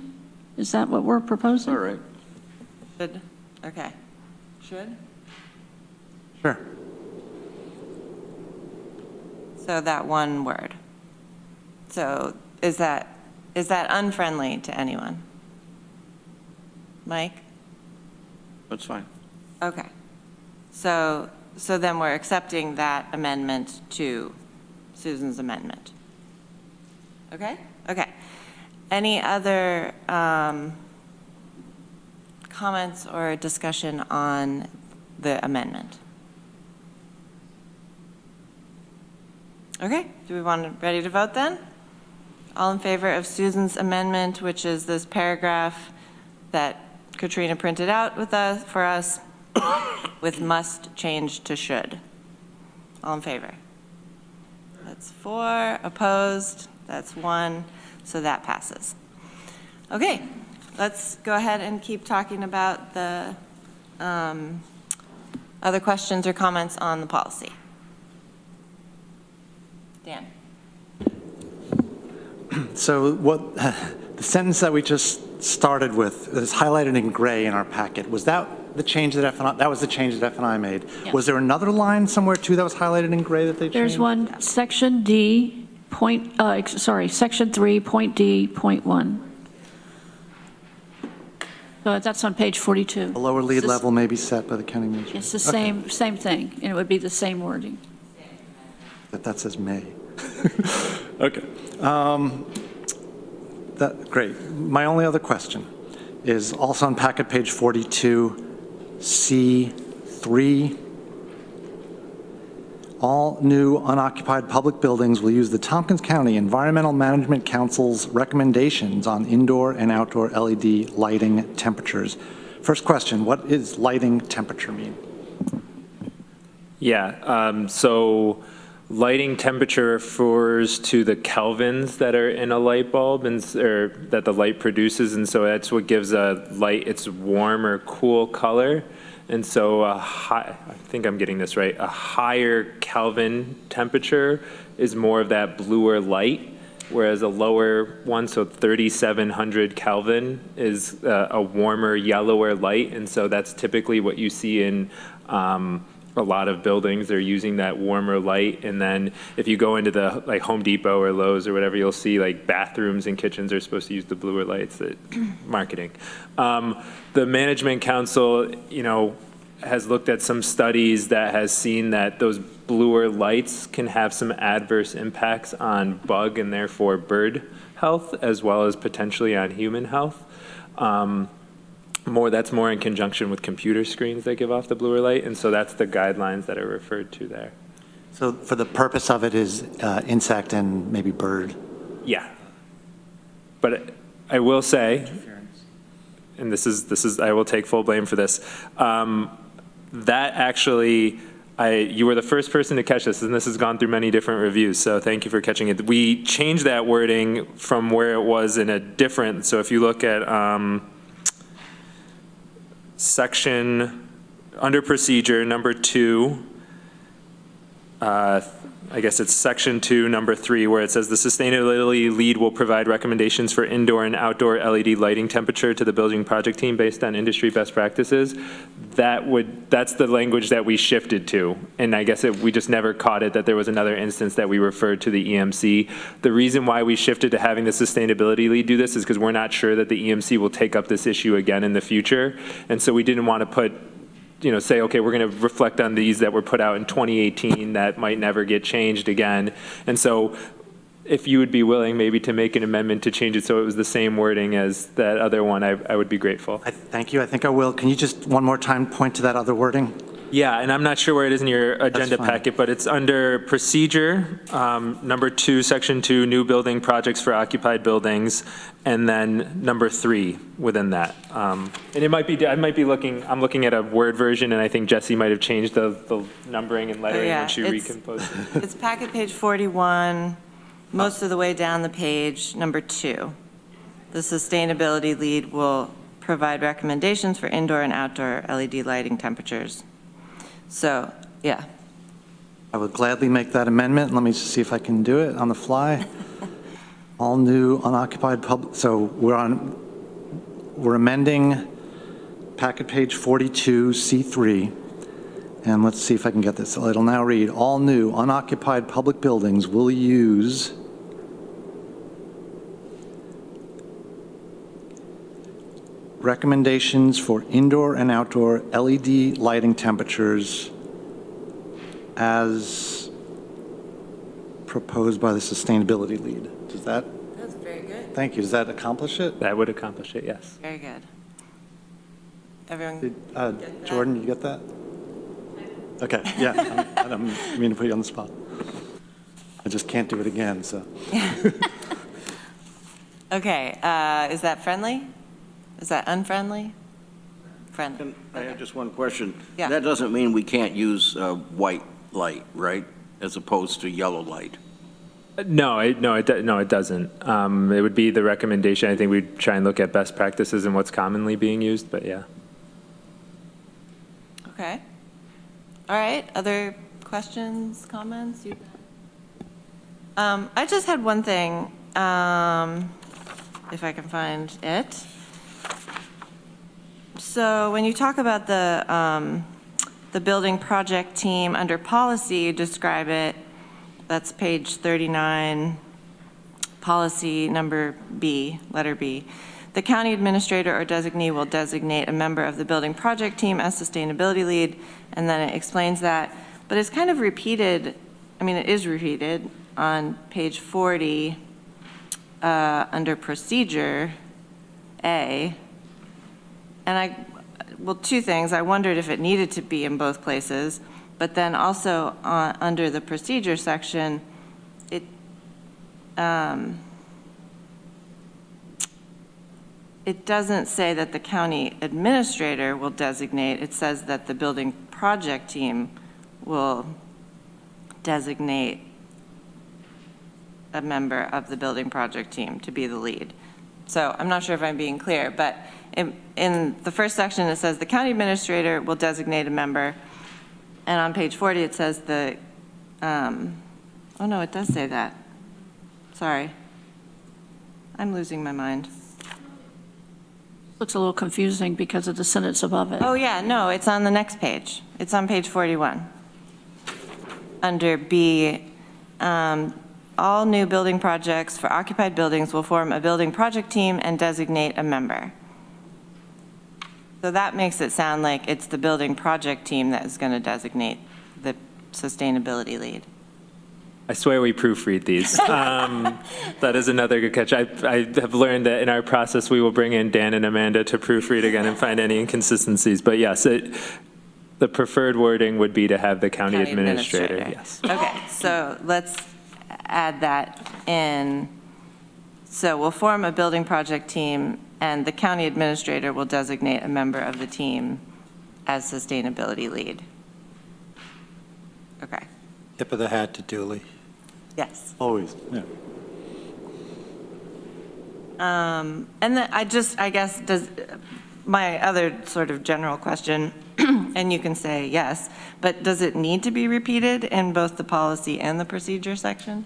Is that what we're proposing? All right. Should, okay. Should? Sure. So that one word. So is that unfriendly to anyone? Mike? That's fine. Okay. So then we're accepting that amendment to Susan's amendment. Okay? Okay. Any other comments or discussion on the amendment? Okay, do we ready to vote then? All in favor of Susan's amendment, which is this paragraph that Katrina printed out for us, with must change to should? All in favor? That's 4, opposed, that's 1, so that passes. Okay, let's go ahead and keep talking about the other questions or comments on the policy. Dan. So the sentence that we just started with is highlighted in gray in our packet. Was that the change that F&I, that was the change that F&I made. Yeah. Was there another line somewhere too that was highlighted in gray that they changed? There's one, section D, section 3, point D, point 1. So that's on page 42. A lower lead level may be set by the county administrator. It's the same thing, and it would be the same wording. That says may. Okay. Great. My only other question is also on packet page 42, C3. All new unoccupied public buildings will use the Tompkins County Environmental Management Council's recommendations on indoor and outdoor LED lighting temperatures. First question, what does lighting temperature mean? Yeah, so lighting temperature refers to the kelvins that are in a light bulb or that the light produces, and so that's what gives a light its warm or cool color. And so I think I'm getting this right, a higher Kelvin temperature is more of that bluer light, whereas a lower one, so 3,700 Kelvin, is a warmer, yellower light. And so that's typically what you see in a lot of buildings. They're using that warmer light. And then if you go into the like Home Depot or Lowe's or whatever, you'll see like bathrooms and kitchens are supposed to use the bluer lights. That marketing. The Management Council, has looked at some studies that has seen that those bluer lights can have some adverse impacts on bug and therefore bird health, as well as potentially on human health. That's more in conjunction with computer screens that give off the bluer light, and so that's the guidelines that are referred to there. So for the purpose of it is insect and maybe bird? Yeah. But I will say, and this is I will take full blame for this, that actually, you were the first person to catch this, and this has gone through many different reviews, so thank you for catching it. We changed that wording from where it was in a different, so if you look at section, under procedure, number 2, I guess it's section 2, number 3, where it says the sustainability lead will provide recommendations for indoor and outdoor LED lighting temperature to the building project team based on industry best practices. That's the language that we shifted to. And I guess we just never caught it that there was another instance that we referred to the EMC. The reason why we shifted to having the sustainability lead do this is because we're not sure that the EMC will take up this issue again in the future. And so we didn't want to put say, okay, we're going to reflect on these that were put out in 2018 that might never get changed again. And so if you would be willing maybe to make an amendment to change it so it was the same wording as that other one, I would be grateful. Thank you. I think I will. Can you just one more time point to that other wording? Yeah, and I'm not sure where it is in your agenda fine. packet, but it's under procedure, number 2, section 2, new building projects for occupied buildings, and then number 3 within that. And it might be, I'm looking at a Word version, and I think Jesse might have changed the numbering and lettering when she recomposed it. It's packet page 41, most of the way down the page, number 2. The sustainability lead will provide recommendations for indoor and outdoor LED lighting temperatures. So, yeah. I would gladly make that amendment. Let me just see if I can do it on the fly. All new unoccupied public, so we're amending packet page 42, C3. And let's see if I can get this. It'll now read, all new unoccupied public buildings will use recommendations for indoor and outdoor LED lighting temperatures as proposed by the sustainability lead. Does that? That's very good. Thank you. Does that accomplish it? That would accomplish it, yes. Very good. Everyone Did, get that? Jordan, you get that? Okay, yeah. I don't mean to put you on the spot. I just can't do it again, so. Okay, is that friendly? Is that unfriendly? Friendly. I have just one question. Yeah. That doesn't mean we can't use white light, right, as opposed to yellow light? No, it doesn't. It would be the recommendation. I think we'd try and look at best practices and what's commonly being used, but yeah. Okay. All right, other questions, comments? I just had one thing, if I can find it. So when you talk about the building project team under policy, you describe it, that's page 39, policy number B, letter B. The county administrator or designee will designate a member of the building project team as sustainability lead, and then it explains that. But it's kind of repeated, I mean, it is repeated on page 40 under procedure A. And well, two things. I wondered if it needed to be in both places, but then also under the procedure section, it doesn't say that the county administrator will designate. It says that the building project team will designate a member of the building project team to be the lead. So I'm not sure if I'm being clear, but in the first section, it says the county administrator will designate a member. And on page 40, it says oh no, it does say that. Sorry. I'm losing my mind. Looks a little confusing because of the sentence above it. Oh yeah, no, it's on the next page. It's on page 41. Under B, all new building projects for occupied buildings will form a building project team and designate a member. So that makes it sound like it's the building project team that is going to designate the sustainability lead. I swear we proofread these. That is another good catch. I have learned that in our process, we will bring in Dan and Amanda to proofread again and find any inconsistencies. But yes, the preferred wording would be to have the county administrator. Yes. Okay, so let's add that in. So we'll form a building project team, and the county administrator will designate a member of the team as sustainability lead. Okay. Tip of the hat to Dooley. Yes. Always, yeah. And then I guess, my other sort of general question, and you can say yes, but does it need to be repeated in both the policy and the procedure section?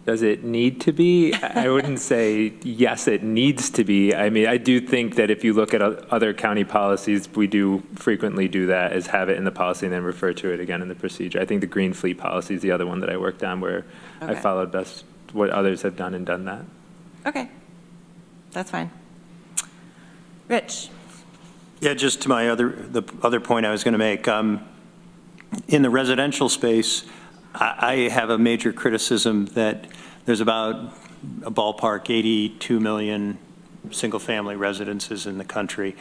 Does it need to be? I wouldn't say yes, it needs to be. I mean, I do think that if you look at other county policies, we do frequently do that, is have it in the policy and then refer to it again in the procedure. I think the Green Fleet policy is the other one that I worked on where I followed best what others have done and done that. Okay, that's fine. Rich? Yeah, just to the other point I was going to make. In the residential space, I have a major criticism that there's about a ballpark 82 million single-family residences in the country,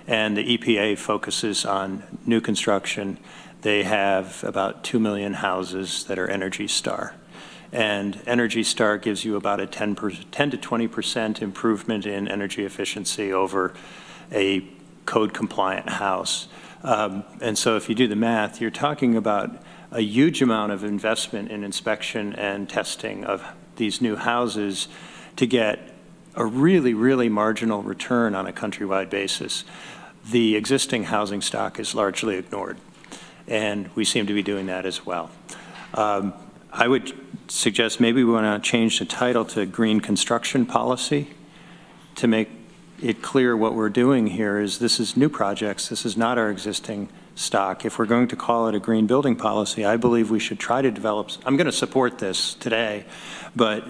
and the EPA focuses on new construction. They have about 2 million houses that are Energy Star, and Energy Star gives you about a 10 to 20% improvement in energy efficiency over a code-compliant house. And so if you do the math, you're talking about a huge amount of investment in inspection and testing of these new houses to get a really, really marginal return on a countrywide basis. The existing housing stock is largely ignored, and we seem to be doing that as well. I would suggest maybe we want to change the title to Green Construction Policy to make it clear what we're doing here is this is new projects. This is not our existing stock. If we're going to call it a green building policy, I believe we should try to develop, I'm going to support this today, but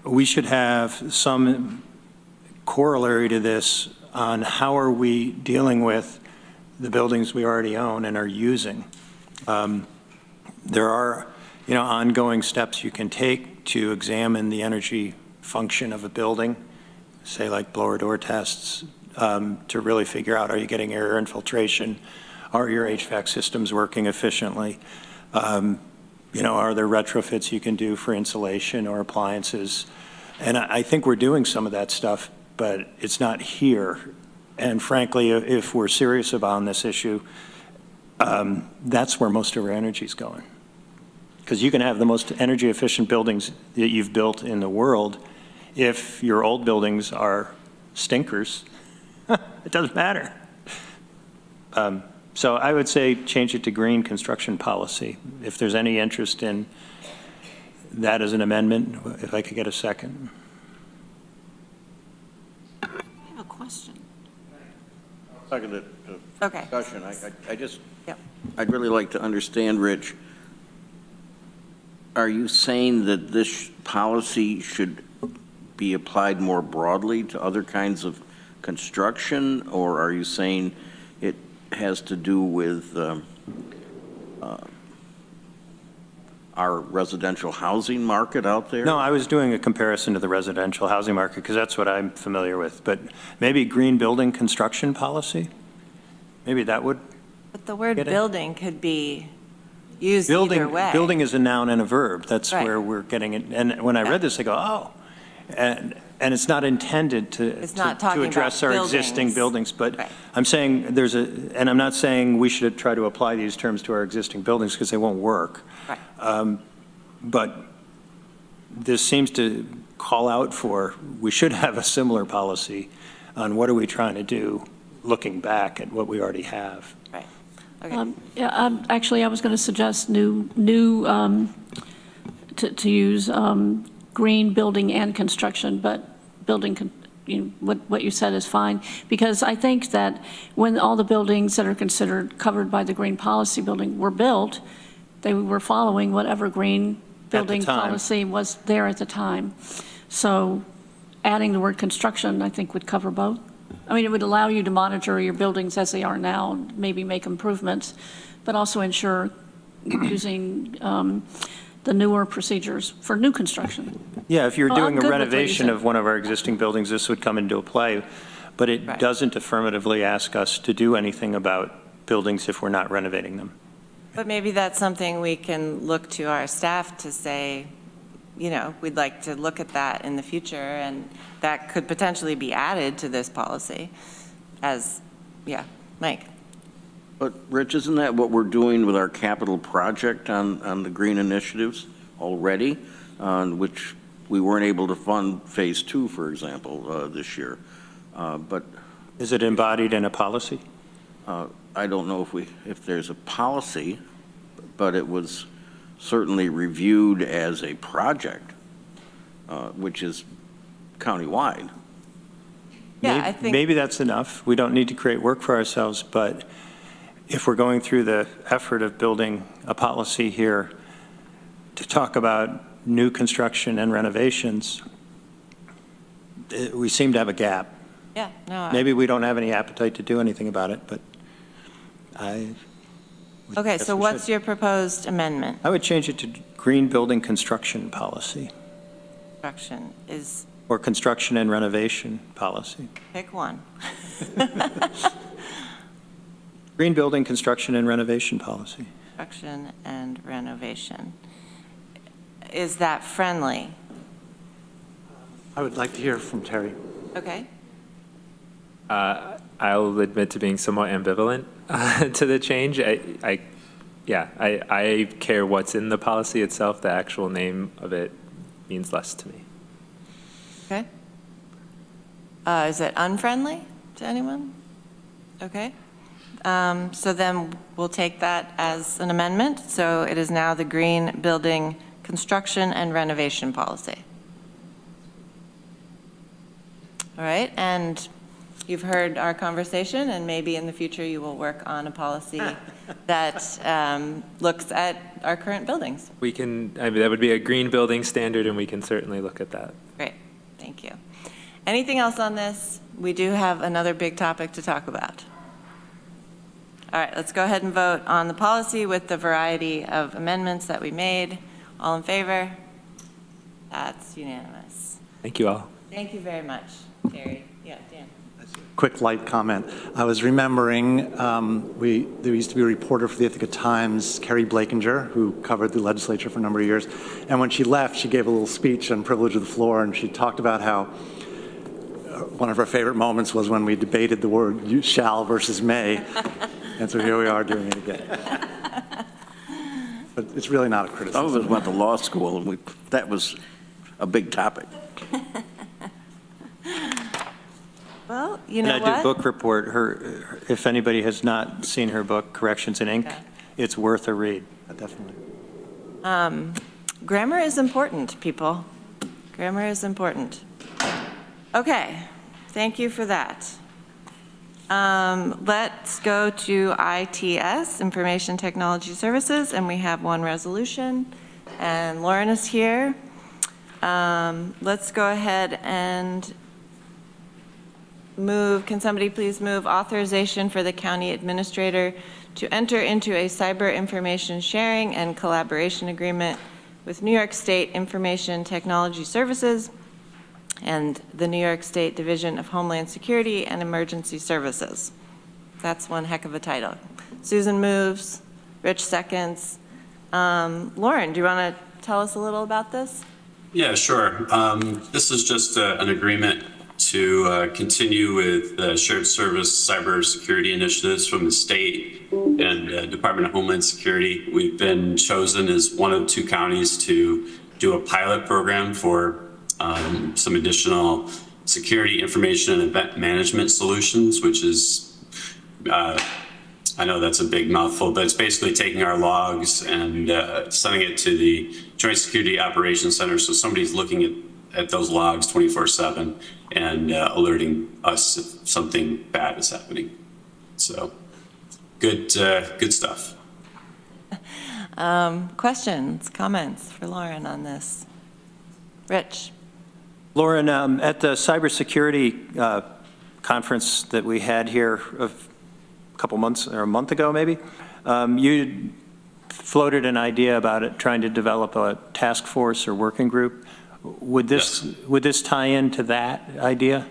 we should have some corollary to this on how are we dealing with the buildings we already own and are using. There are, ongoing steps you can take to examine the energy function of a building, say like blower door tests, to really figure out, are you getting air infiltration? Are your HVAC systems working efficiently? Are there retrofits you can do for insulation or appliances? And I think we're doing some of that stuff, but it's not here. And frankly, if we're serious about this issue, that's where most of our energy is going. Because you can have the most energy efficient buildings that you've built in the world. If your old buildings are stinkers, it doesn't matter. So I would say change it to Green Construction Policy. If there's any interest in that as an amendment, if I could get a second. I have a question. Seconded Okay. discussion. I just, Yep. I'd really like to understand, Rich, are you saying that this policy should be applied more broadly to other kinds of construction, or are you saying it has to do with our residential housing market out there? No, I was doing a comparison to the residential housing market because that's what I'm familiar with. But maybe green building construction policy? Maybe that would But the word Get it? building could be used either way. Building is a noun and a verb. That's Right. where we're getting it. And when I read this, I go, oh. And it's not intended It's not talking to address about our existing buildings. buildings. But Right. I'm saying and I'm not saying we should try to apply these terms to our existing buildings because they won't work. Right. But this seems to call out for, we should have a similar policy on what are we trying to do, looking back at what we already have. Right. Okay. Actually, I was going to suggest to use green building and construction, but building, what you said is fine, because I think that when all the buildings that are considered covered by the green policy building were built, they were following whatever green building time. policy was there at the time. So adding the word construction, I think, would cover both. I mean, it would allow you to monitor your buildings as they are now, and maybe make improvements, but also ensure using the newer procedures for new construction. Yeah, if you're Well, I'm doing a good with what you renovation said. of one of our existing buildings, this would come into play, but it Right. doesn't affirmatively ask us to do anything about buildings if we're not renovating them. But maybe that's something we can look to our staff to say, we'd like to look at that in the future, and that could potentially be added to this policy Mike? But, Rich, isn't that what we're doing with our capital project on the green initiatives already, on which we weren't able to fund Phase 2, for example, this year? But Is it embodied in a policy? I don't know if there's a policy, but it was certainly reviewed as a project, which is countywide. Yeah, I think. Maybe that's enough. We don't need to create work for ourselves, but if we're going through the effort of building a policy here to talk about new construction and renovations, we seem to have a gap. Yeah, no. Maybe we don't have any appetite to do anything about it, but Okay, guess so we what's should. your proposed amendment? I would change it to green building construction policy Construction is, or construction and renovation policy. pick one. Green building construction and renovation policy. Construction and renovation. Is that friendly? I would like to hear from Terry. Okay. I'll admit to being somewhat ambivalent to the change. I care what's in the policy itself. The actual name of it means less to me. Okay. Is it unfriendly to anyone? Okay. So then we'll take that as an amendment. So it is now the green building construction and renovation policy. All right, and you've heard our conversation, and maybe in the future you will work on a policy that looks at our current buildings. We can, I mean, that would be a green building standard, and we can certainly look at that. Great, thank you. Anything else on this? We do have another big topic to talk about. All right, let's go ahead and vote on the policy with the variety of amendments that we made. All in favor? That's unanimous. Thank you all. Thank you very much, Terry. Yeah, Dan. Quick light comment. I was remembering, there used to be a reporter for the Ithaca Times, Carrie Blakinger, who covered the legislature for a number of years. And when she left, she gave a little speech on privilege of the floor, and she talked about how one of her favorite moments was when we debated the word shall versus may. And so here we are doing it again. But it's really not a I criticism. was went to law school, and that was a big topic. Well, you know And I do what? book report. If anybody has not seen her book, Corrections in Ink, Okay. it's worth a read. Definitely. Grammar is important, people. Grammar is important. Okay, thank you for that. Let's go to ITS, Information Technology Services, and we have one resolution, and Lauren is here. Let's go ahead and move, can somebody please move authorization for the county administrator to enter into a cyber information sharing and collaboration agreement with New York State Information Technology Services and the New York State Division of Homeland Security and Emergency Services. That's one heck of a title. Susan moves, Rich seconds. Lauren, do you want to tell us a little about this? Yeah, sure. This is just an agreement to continue with shared service cybersecurity initiatives from the state and Department of Homeland Security. We've been chosen as one of 2 counties to do a pilot program for some additional security information and event management solutions, which is, I know that's a big mouthful, but it's basically taking our logs and sending it to the Joint Security Operations Center. So somebody's looking at those logs 24/7 and alerting us if something bad is happening. So good stuff. Questions, comments for Lauren on this? Rich? Lauren, at the cybersecurity conference that we had here a couple months or a month ago, maybe, you floated an idea about it, trying to develop a task force or working group. Would this tie into that idea?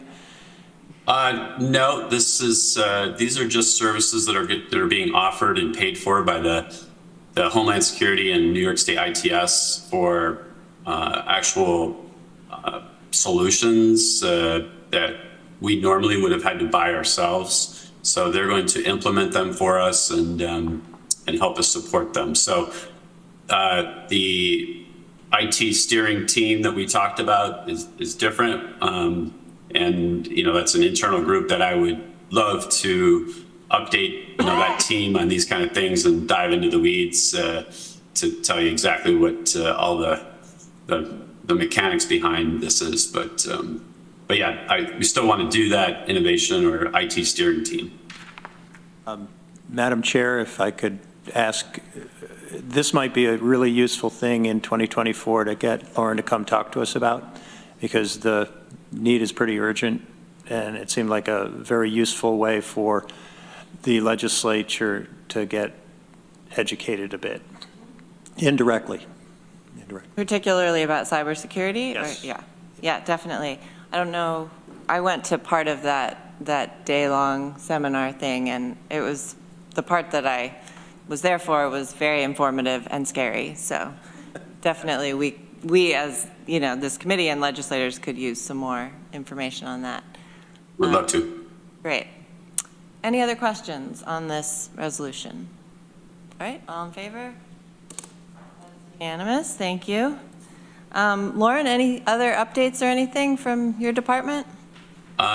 No, this is these are just services that are being offered and paid for by the Homeland Security and New York State ITS for actual solutions that we normally would have had to buy ourselves. So they're going to implement them for us and help us support them. So the IT steering team that we talked about is different. And, you know, that's an internal group that I would love to update, you know, that team on these kind of things and dive into the weeds to tell you exactly what all the mechanics behind this is. But yeah, we still want to do that innovation or IT steering team. Madam Chair, if I could ask, this might be a really useful thing in 2024 to get Lauren to come talk to us about, because the need is pretty urgent, and it seemed like a very useful way for the legislature to get educated a bit, indirectly. Particularly about cybersecurity? Yes. Or, yeah, definitely. I don't know, I went to part of that day-long seminar thing, and it was, the part that I was there for was very informative and scary. So definitely we as, you know, this committee and legislators could use some more information on that. Would love to. Great. Any other questions on this resolution? All right, all in favor? Unanimous, thank you. Lauren, any other updates or anything from your department?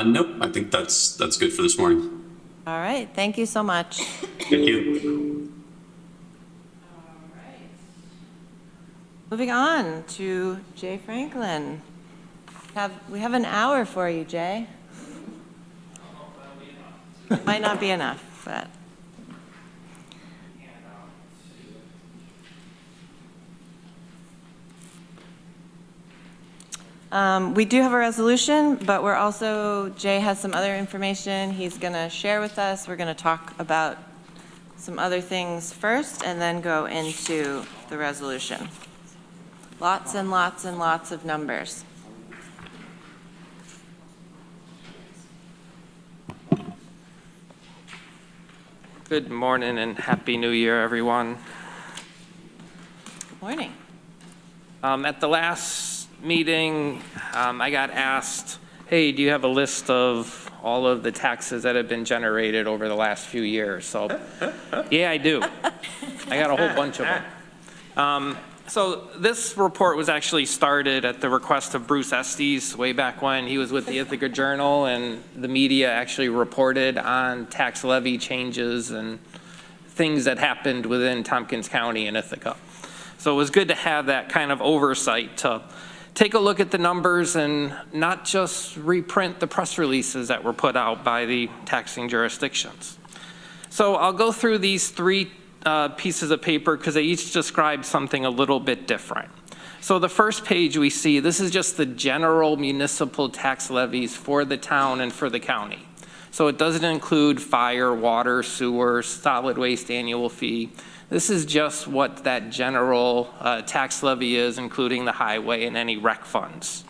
Nope, I think that's good for this morning. All right, thank you so much. Thank you. Moving on to Jay Franklin. We have an hour for you, Jay. Might not be enough, but. We do have a resolution, but we're also, Jay has some other information he's going to share with us. We're going to talk about some other things first and then go into the resolution. Lots and lots and lots of numbers. Good morning and Happy New Year, everyone. Good morning. At the last meeting, I got asked, hey, do you have a list of all of the taxes that have been generated over the last few years? So, yeah, I do. I got a whole bunch of them. So this report was actually started at the request of Bruce Estes way back when he was with the Ithaca Journal, and the media actually reported on tax levy changes and things that happened within Tompkins County and Ithaca. So it was good to have that kind of oversight to take a look at the numbers and not just reprint the press releases that were put out by the taxing jurisdictions. So I'll go through these three pieces of paper because they each describe something a little bit different. So the first page we see, this is just the general municipal tax levies for the town and for the county. So it doesn't include fire, water, sewer, solid waste annual fee. This is just what that general tax levy is, including the highway and any rec funds.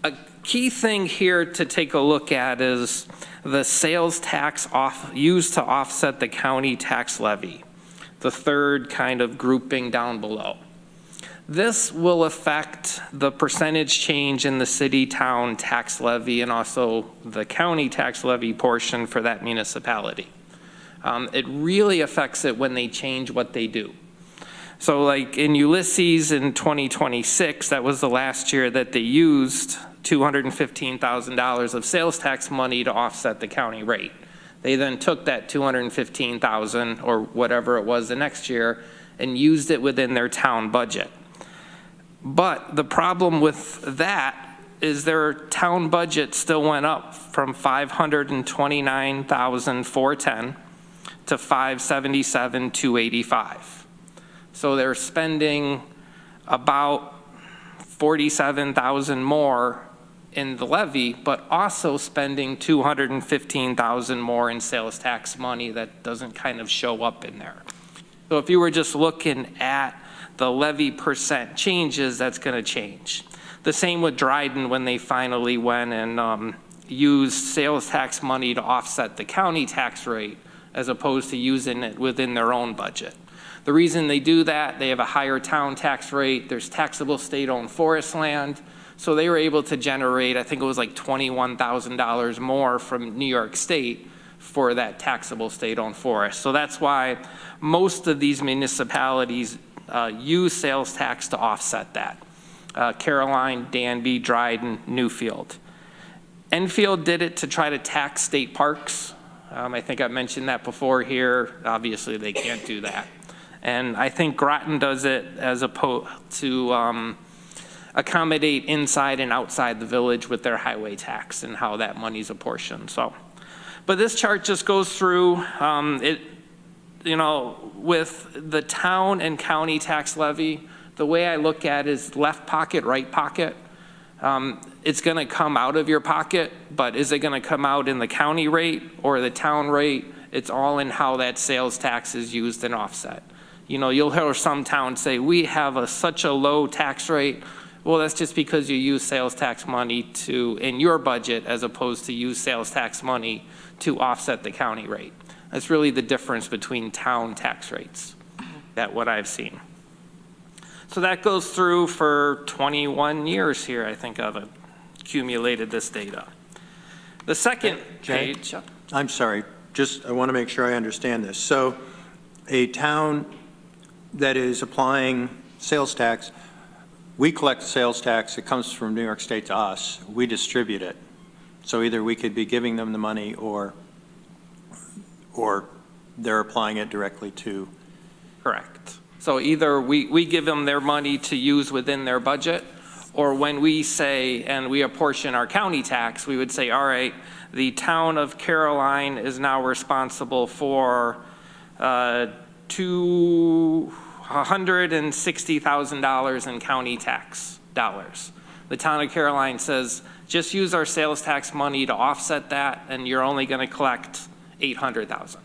A key thing here to take a look at is the sales tax used to offset the county tax levy, the third kind of grouping down below. This will affect the percentage change in the city-town tax levy and also the county tax levy portion for that municipality. It really affects it when they change what they do. So like in Ulysses in 2026, that was the last year that they used $215,000 of sales tax money to offset the county rate. They then took that $215,000 or whatever it was the next year and used it within their town budget. But the problem with that is their town budget still went up from $529,410 to $577,285. So they're spending about $47,000 more in the levy, but also spending $215,000 more in sales tax money that doesn't kind of show up in there. So if you were just looking at the levy percent changes, that's going to change. The same with Dryden when they finally went and used sales tax money to offset the county tax rate as opposed to using it within their own budget. The reason they do that, they have a higher town tax rate, there's taxable state-owned forest land, so they were able to generate, I think it was like $21,000 more from New York State for that taxable state-owned forest. So that's why most of these municipalities use sales tax to offset that. Caroline, Danby, Dryden, Newfield. Enfield did it to try to tax state parks. I think I mentioned that before here. Obviously, they can't do that. And I think Groton does it as opposed to accommodate inside and outside the village with their highway tax and how that money's apportioned. So, but this chart just goes through with the town and county tax levy, the way I look at it is left pocket, right pocket. It's going to come out of your pocket, but is it going to come out in the county rate or the town rate? It's all in how that sales tax is used and offset. You'll hear some towns say, we have such a low tax rate. Well, that's just because you use sales tax money in your budget as opposed to use sales tax money to offset the county rate. That's really the difference between town tax rates, that what I've seen. So that goes through for 21 years here, I think I've accumulated this data. The second page. I'm sorry, I want to make sure I understand this. So a town that is applying sales tax, we collect sales tax, it comes from New York State to us, we distribute it. So either we could be giving them the money or they're applying it directly to. Correct. So either we give them their money to use within their budget, or when we say, and we apportion our county tax, we would say, all right, the town of Caroline is now responsible for $260,000 in county tax dollars. The town of Caroline says, just use our sales tax money to offset that, and you're only going to collect $800,000.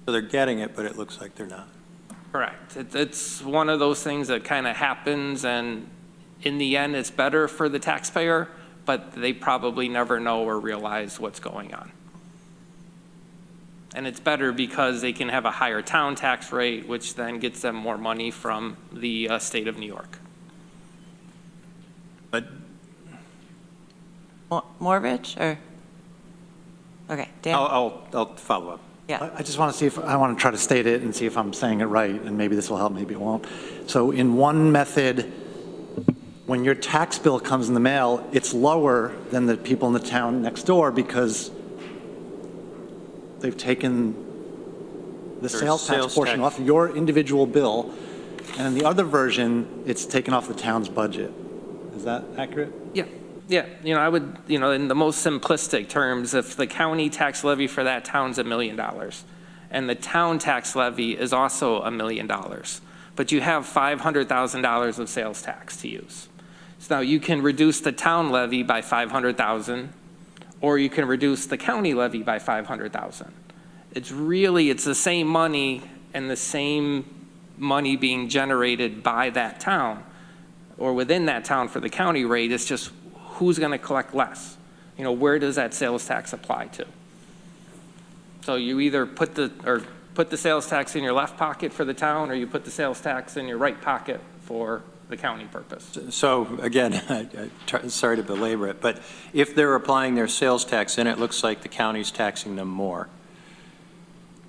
So they're getting it, but it looks like they're not. Correct. It's one of those things that kind of happens, and in the end, it's better for the taxpayer, but they probably never know or realize what's going on. And it's better because they can have a higher town tax rate, which then gets them more money from the state of New York. But More, Rich, or? Okay, Dan? I'll follow up. Yeah. I just want to see if, I want to try to state it and see if I'm saying it right, and maybe this will help, maybe it won't. So in one method, when your tax bill comes in the mail, it's lower than the people in the town next door because they've taken the sales tax portion off your individual bill And in the other version, it's taken off the town's budget. Is that accurate? Yeah, yeah, I would, in the most simplistic terms, if the county tax levy for that town's $1 million, and the town tax levy is also $1 million, but you have $500,000 of sales tax to use. So now you can reduce the town levy by $500,000, or you can reduce the county levy by $500,000. It's the same money and the same money being generated by that town or within that town for the county rate. It's just who's going to collect less? Where does that sales tax apply to? So you either put the sales tax in your left pocket for the town, or you put the sales tax in your right pocket for the county purpose. So again, sorry to belabor it, but if they're applying their sales tax, then it looks like the county's taxing them more.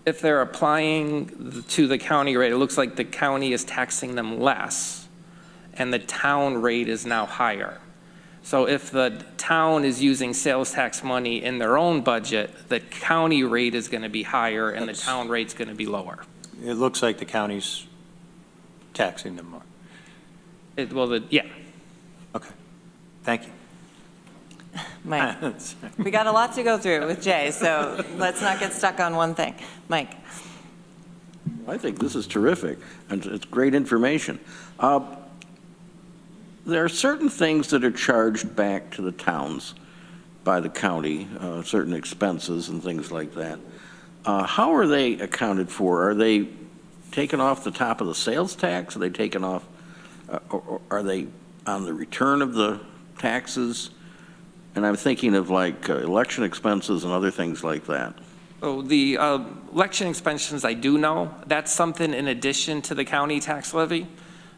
If they're applying to the county rate, it looks like the county is taxing them less, and the town rate is now higher. So if the town is using sales tax money in their own budget, the county rate is going to be higher and the town rate's going to be lower. It looks like the county's taxing them more. Yeah. Okay, thank you. Mike, we got a lot to go through with Jay, so let's not get stuck on one thing. Mike. I think this is terrific, and it's great information. There are certain things that are charged back to the towns by the county, certain expenses and things like that. How are they accounted for? Are they taken off the top of the sales tax? Are they taken off, or are they on the return of the taxes? And I'm thinking of like election expenses and other things like that. Oh, the election expenses, I do know. That's something in addition to the county tax levy.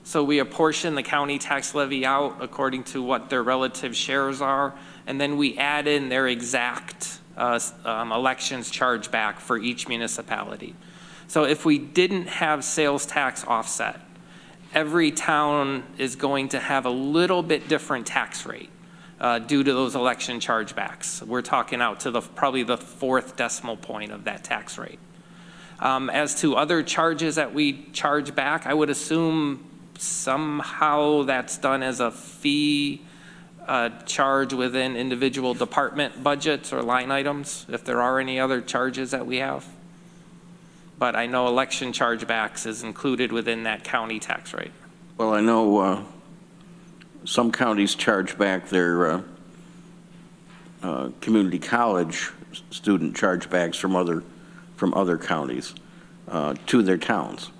So we apportion the county tax levy out according to what their relative shares are, and then we add in their exact elections charge back for each municipality. So if we didn't have sales tax offset, every town is going to have a little bit different tax rate due to those election chargebacks. We're talking out to probably the 4th decimal point of that tax rate. As to other charges that we charge back, I would assume somehow that's done as a fee charge within individual department budgets or line items, if there are any other charges that we have. But I know election chargebacks is included within that county tax rate. Well, I know some counties charge back their community college student chargebacks from other counties to their towns,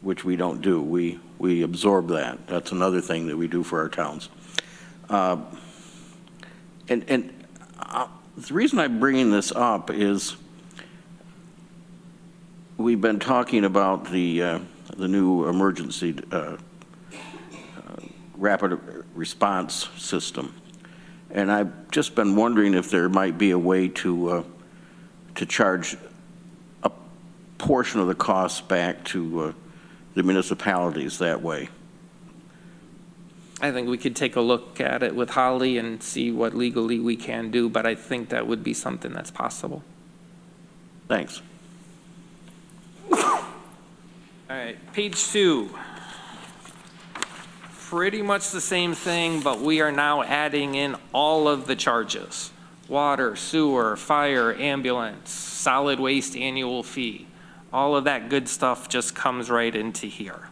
which we don't do. We absorb that. That's another thing that we do for our towns. And the reason I'm bringing this up is we've been talking about the new emergency rapid response system, and I've just been wondering if there might be a way to charge a portion of the costs back to the municipalities that way. I think we could take a look at it with Holly and see what legally we can do, but I think that would be something that's possible. Thanks. All right, page 2. Pretty much the same thing, but we are now adding in all of the charges. Water, sewer, fire, ambulance, solid waste annual fee. All of that good stuff just comes right into here.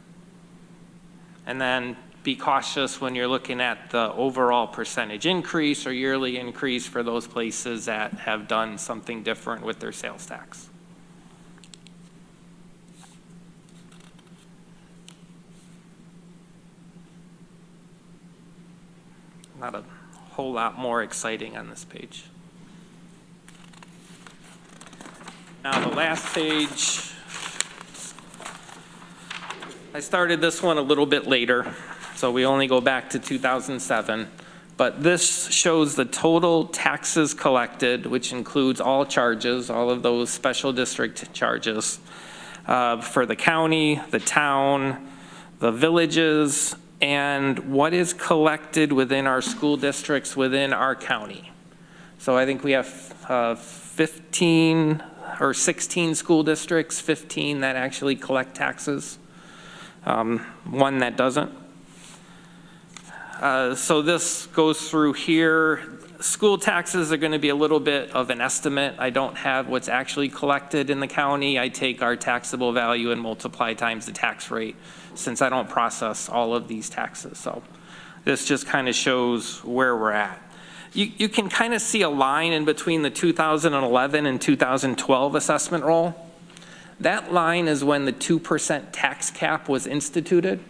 And then be cautious when you're looking at the overall percentage increase or yearly increase for those places that have done something different with their sales tax. Not a whole lot more exciting on this page. Now the last page, I started this one a little bit later, so we only go back to 2007. But this shows the total taxes collected, which includes all charges, all of those special district charges, for the county, the town, the villages, and what is collected within our school districts within our county. So I think we have 15 or 16 school districts, 15 that actually collect taxes one that doesn't. So this goes through here. School taxes are going to be a little bit of an estimate. I don't have what's actually collected in the county. I take our taxable value and multiply times the tax rate, since I don't process all of these taxes. So this just kind of shows where we're at. You can kind of see a line in between the 2011 and 2012 assessment roll. That line is when the 2% tax cap was instituted.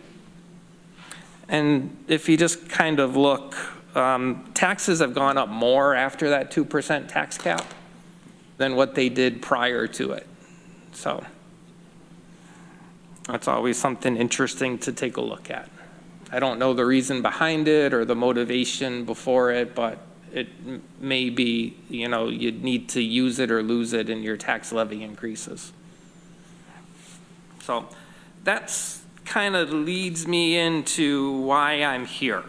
And if you just kind of look, taxes have gone up more after that 2% tax cap than what they did prior to it. So that's always something interesting to take a look at. I don't know the reason behind it or the motivation before it, but it may be, you know, you'd need to use it or lose it in your tax levy increases. So that's kind of leads me into why I'm here.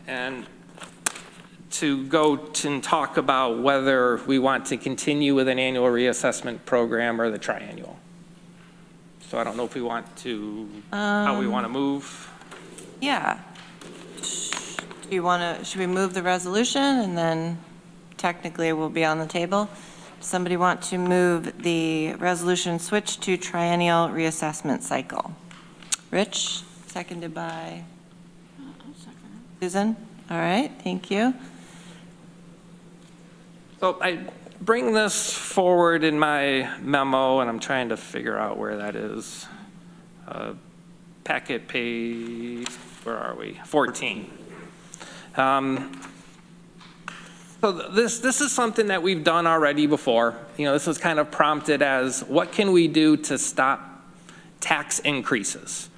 And to go and talk about whether we want to continue with an annual reassessment program or the triennial. So I don't know if we want to, how we want to move. Yeah. Do you want to, should we move the resolution and then technically it will be on the table? Somebody want to move the resolution switch to triennial reassessment cycle? Rich, seconded by Susan. All right, thank you. So I bring this forward in my memo, and I'm trying to figure out where that is. Packet page, where are we? 14. So this is something that we've done already before. You know, this was kind of prompted as, what can we do to stop tax increases?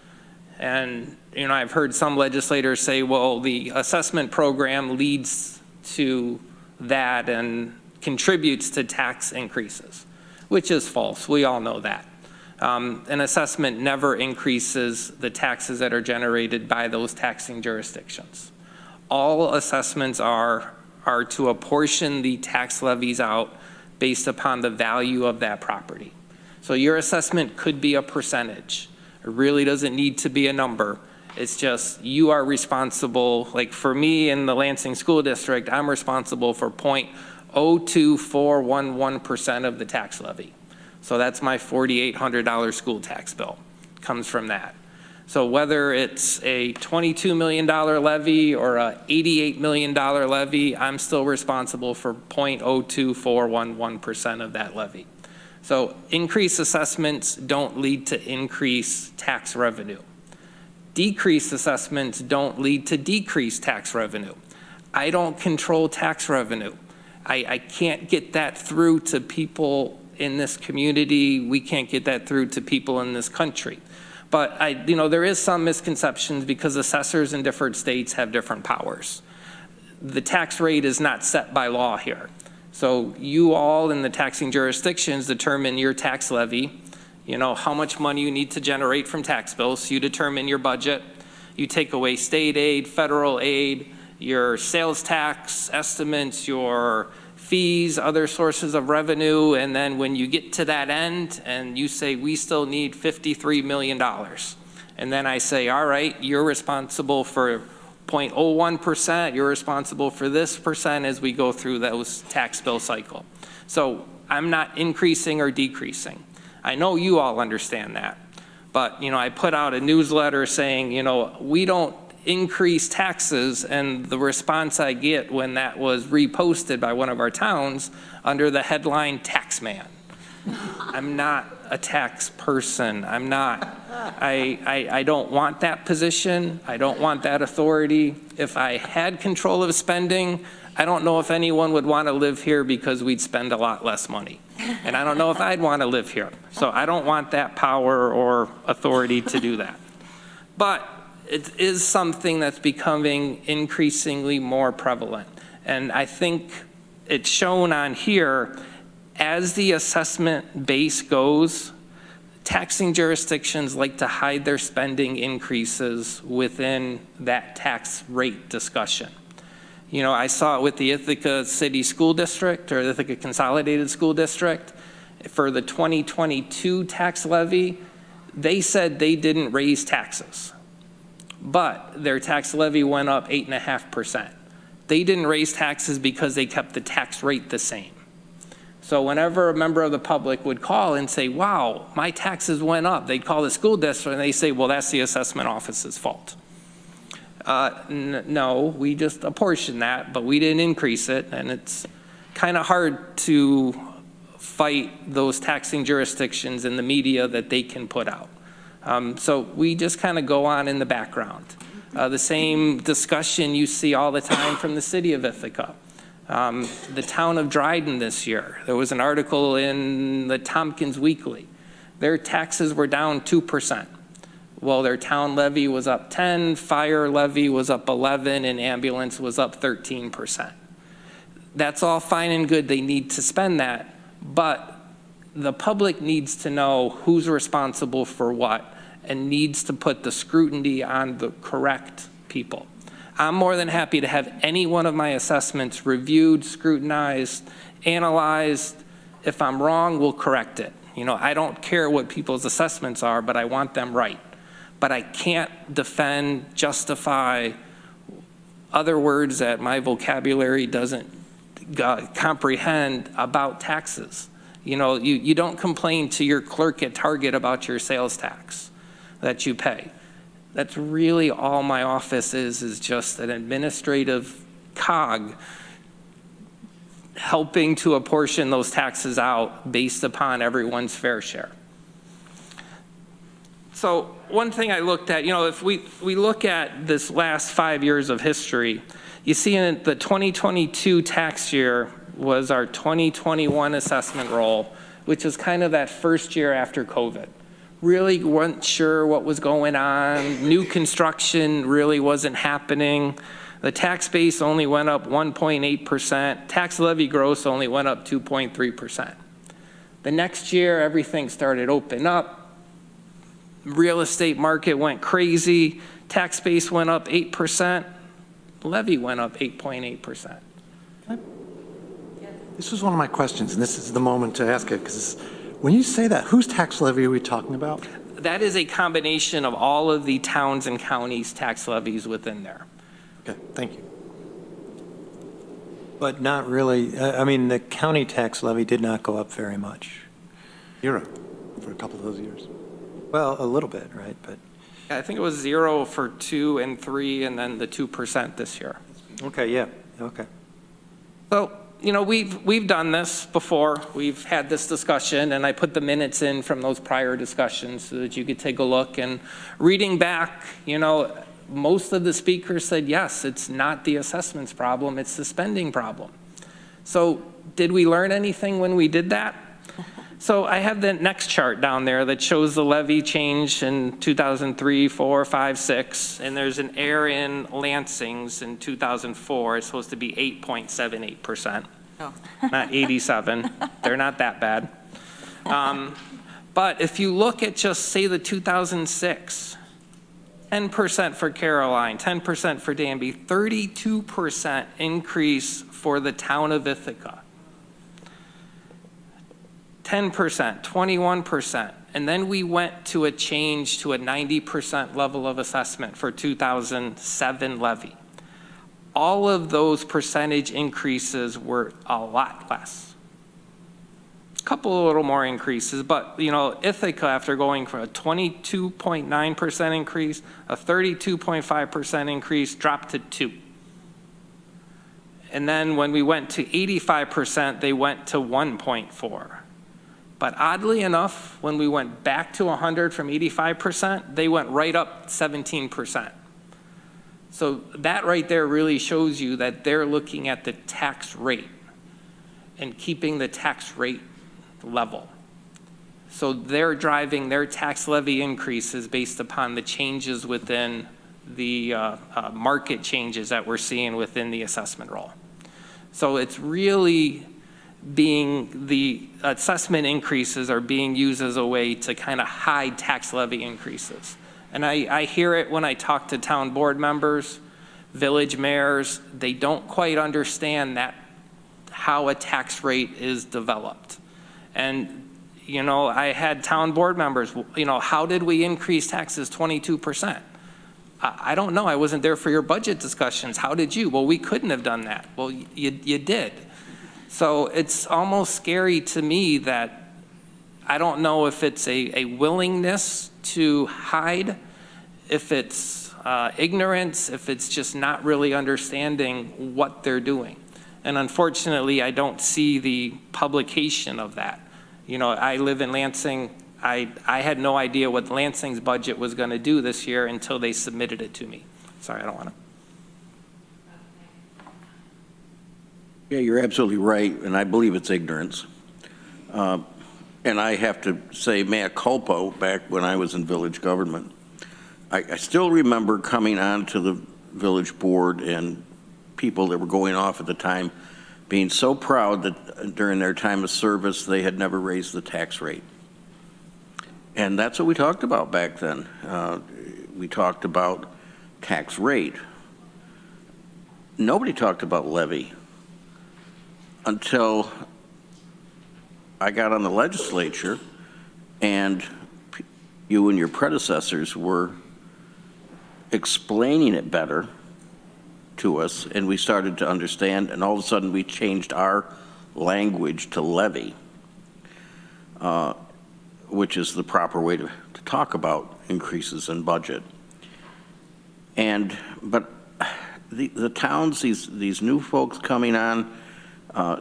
And, you know, I've heard some legislators say, well, the assessment program leads to that and contributes to tax increases, which is false. We all know that. An assessment never increases the taxes that are generated by those taxing jurisdictions. All assessments are to apportion the tax levies out based upon the value of that property. So your assessment could be a percentage. It really doesn't need to be a number. It's just you are responsible, like for me in the Lansing School District, I'm responsible for 0.02411% of the tax levy. So that's my $4,800 school tax bill, comes from that. So whether it's a $22 million levy or a $88 million levy, I'm still responsible for 0.02411% of that levy. So increased assessments don't lead to increased tax revenue. Decreased assessments don't lead to decreased tax revenue. I don't control tax revenue. I can't get that through to people in this community. We can't get that through to people in this country. But you know, there is some misconceptions because assessors in different states have different powers. The tax rate is not set by law here. So you all in the taxing jurisdictions determine your tax levy, you know, how much money you need to generate from tax bills. You determine your budget. You take away state aid, federal aid, your sales tax estimates, your fees, other sources of revenue, and then when you get to that end and you say, we still need $53 million, and then I say, all right, you're responsible for 0.01%, you're responsible for this percent as we go through those tax bill cycle. So I'm not increasing or decreasing. I know you all understand that, but you know, I put out a newsletter saying, you know, we don't increase taxes, and the response I get when that was reposted by one of our towns under the headline tax man. I'm not a tax person. I'm not. I don't want that position. I don't want that authority. If I had control of spending, I don't know if anyone would want to live here because we'd spend a lot less money. And I don't know if I'd want to live here. So I don't want that power or authority to do that. But it is something that's becoming increasingly more prevalent. And I think it's shown on here, as the assessment base goes, taxing jurisdictions like to hide their spending increases within that tax rate discussion. You know, I saw it with the Ithaca City School District or Ithaca Consolidated School District, For the 2022 tax levy, they said they didn't raise taxes, but their tax levy went up 8.5%. They didn't raise taxes because they kept the tax rate the same. So whenever a member of the public would call and say, wow, my taxes went up, they'd call the school district and they say, well, that's the assessment office's fault. No, we just apportioned that, but we didn't increase it, and it's kind of hard to fight those taxing jurisdictions in the media that they can put out. So we just kind of go on in the background. The same discussion you see all the time from the city of Ithaca. The town of Dryden this year, there was an article in the Tompkins Weekly. Their taxes were down 2%. Well, their town levy was up 10, fire levy was up 11, and ambulance was up 13%. That's all fine and good. They need to spend that, but the public needs to know who's responsible for what and needs to put the scrutiny on the correct people. I'm more than happy to have any one of my assessments reviewed, scrutinized, analyzed. If I'm wrong, we'll correct it. You know, I don't care what people's assessments are, but I want them right. But I can't defend, justify other words that my vocabulary doesn't comprehend about taxes. You know, you don't complain to your clerk at Target about your sales tax that you pay. That's really all my office is just an administrative cog helping to apportion those taxes out based upon everyone's fair share. So one thing I looked at, you know, if we look at this last 5 years of history, you see in the 2022 tax year was our 2021 assessment roll, which is kind of that first year after COVID. Really weren't sure what was going on. New construction really wasn't happening. The tax base only went up 1.8%. Tax levy gross only went up 2.3%. The next year, everything started open up. Real estate market went crazy. Tax base went up 8%. Levy went up 8.8%. This was one of my questions, and this is the moment to ask it, because when you say that, whose tax levy are we talking about? That is a combination of all of the towns and counties' tax levies within there. Okay, thank you. But not really, I mean, the county tax levy did not go up very much. Zero for a couple of those years. Well, a little bit, right? But I think it was 0 for 2 and 3, and then the 2% this year. okay, yeah, okay. So, you know, we've done this before. We've had this discussion, and I put the minutes in from those prior discussions so that you could take a look. And reading back, you know, most of the speakers said, yes, it's not the assessments problem, it's the spending problem. So did we learn anything when we did that? So I have the next chart down there that shows the levy change in 2003, 4, 5, 6, and there's an error in Lansing's in 2004. It's supposed to be 8.78%, not 87. They're not that bad. But if you look at just, say, the 2006, 10% for Caroline, 10% for Danby, 32% increase for the town of Ithaca. 10%, 21%, and then we went to a change to a 90% level of assessment for 2007 levy. All of those percentage increases were a lot less. A couple of little more increases, but you know, Ithaca, after going from a 22.9% increase, a 32.5% increase, dropped to 2. And then when we went to 85%, they went to 1.4. But oddly enough, when we went back to 100 from 85%, they went right up 17%. So that right there really shows you that they're looking at the tax rate and keeping the tax rate level. So they're driving their tax levy increases based upon the changes within the market changes that we're seeing within the assessment roll. So it's really the assessment increases are being used as a way to kind of hide tax levy increases. And I hear it when I talk to town board members, village mayors. They don't quite understand that how a tax rate is developed. And You know, I had town board members, you know, how did we increase taxes 22%? I don't know. I wasn't there for your budget discussions. How did you? Well, we couldn't have done that. Well, you did. So it's almost scary to me that I don't know if it's a willingness to hide, if it's ignorance, if it's just not really understanding what they're doing. And unfortunately, I don't see the publication of that. You know, I live in Lansing. I had no idea what Lansing's budget was going to do this year until they submitted it to me. Sorry, I don't want to. Yeah, you're absolutely right, and I believe it's ignorance. And I have to say mea culpa back when I was in village government. I still remember coming on to the village board and people that were going off at the time being so proud that during their time of service they had never raised the tax rate. And that's what we talked about back then. We talked about tax rate. Nobody talked about levy until I got on the legislature and you and your predecessors were explaining it better to us, and we started to understand, and all of a sudden we changed our language to levy, which is the proper way to talk about increases in budget. But the towns, these new folks coming on,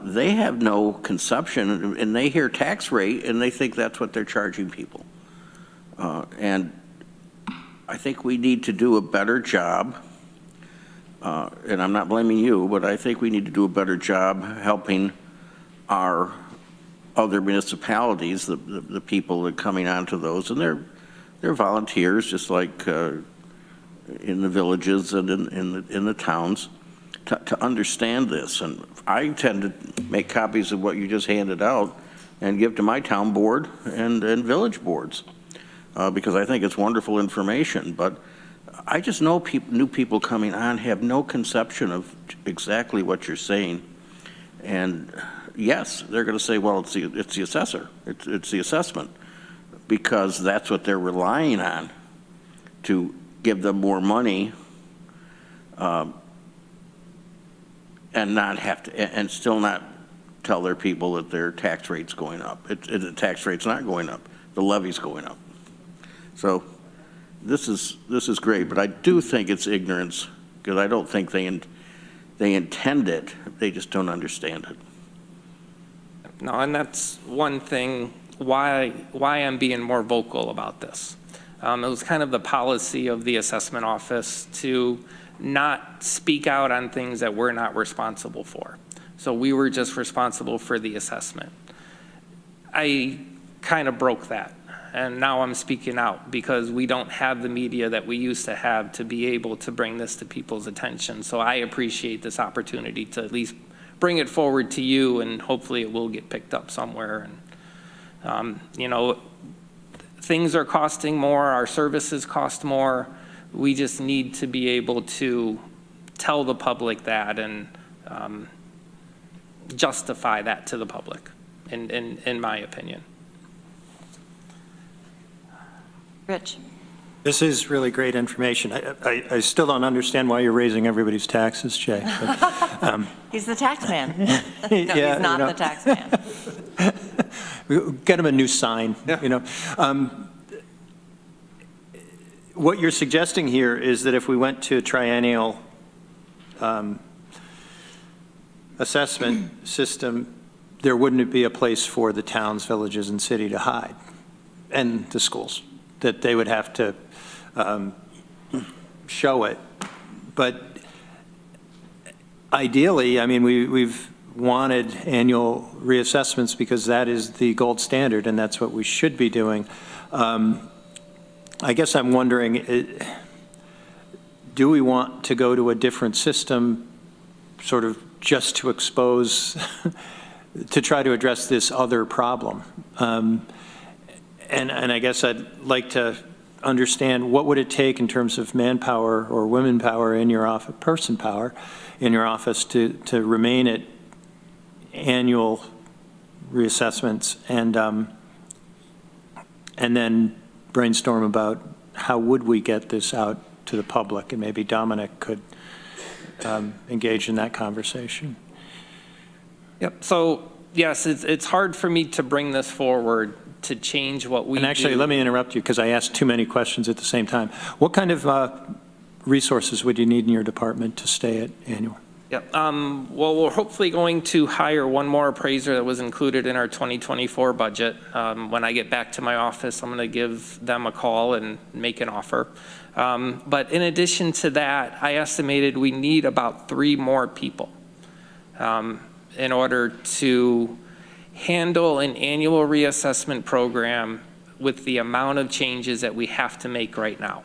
they have no conception, and they hear tax rate and they think that's what they're charging people. And I think we need to do a better job, and I'm not blaming you, but I think we need to do a better job helping our other municipalities, the people that are coming onto those, and they're volunteers, just like in the villages and in the towns, to understand this. And I tend to make copies of what you just handed out and give to my town board and village boards because I think it's wonderful information. But I just know new people coming on have no conception of exactly what you're saying. And yes, they're going to say, well, it's the assessor. It's the assessment, because that's what they're relying on to give them more money and not have to, and still not tell their people that their tax rate's going up. The tax rate's not going up. The levy's going up. So this is great, but I do think it's ignorance, because I don't think they intend it. They just don't understand it. No, and that's one thing why I'm being more vocal about this. It was kind of the policy of the assessment office to not speak out on things that we're not responsible for. So we were just responsible for the assessment. I kind of broke that, and now I'm speaking out because we don't have the media that we used to have to be able to bring this to people's attention. So I appreciate this opportunity to at least bring it forward to you, and hopefully it will get picked up somewhere. And you know, things are costing more, our services cost more. We just need to be able to tell the public that and justify that to the public, in my opinion. Rich. This is really great information. I still don't understand why you're raising everybody's taxes, Jay. But, He's the tax man. No, yeah, he's not the tax man. Get him a new sign, you know. What you're suggesting here is that if we went to a triennial assessment system, there wouldn't be a place for the towns, villages, and city to hide, and the schools, that they would have to show it. But ideally, I mean, we've wanted annual reassessments because that is the gold standard, and that's what we should be doing. I guess I'm wondering, do we want to go to a different system sort of just to expose, to try to address this other problem? And I guess I'd like to understand, what would it take in terms of manpower or women power in your office, person power in your office to remain at annual reassessments? And and then brainstorm about how would we get this out to the public, and maybe Dominic could engage in that conversation. Yep, so yes, it's hard for me to bring this forward to change what we do. And actually, let me interrupt you because I asked too many questions at the same time. What kind of resources would you need in your department to stay at annual? Yep. Well, we're hopefully going to hire one more appraiser that was included in our 2024 budget. When I get back to my office, I'm going to give them a call and make an offer. But in addition to that, I estimated we need about 3 more people in order to handle an annual reassessment program with the amount of changes that we have to make right now.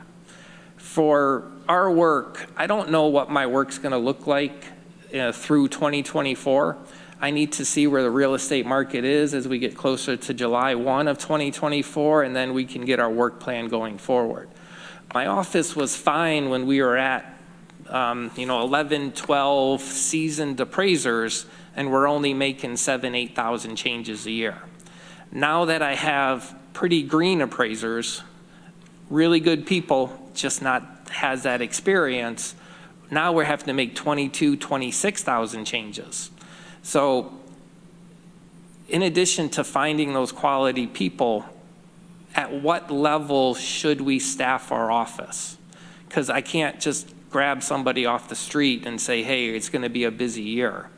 For our work, I don't know what my work's going to look like through 2024. I need to see where the real estate market is as we get closer to July 1 of 2024, and then we can get our work plan going forward. My office was fine when we were at 11, 12 seasoned appraisers, and we're only making 7,000, 8,000 changes a year. Now that I have pretty green appraisers, really good people, just not has that experience, now we're having to make 22,000, 26,000 changes. So in addition to finding those quality people, at what level should we staff our office? Because I can't just grab somebody off the street and say, hey, it's going to be a busy year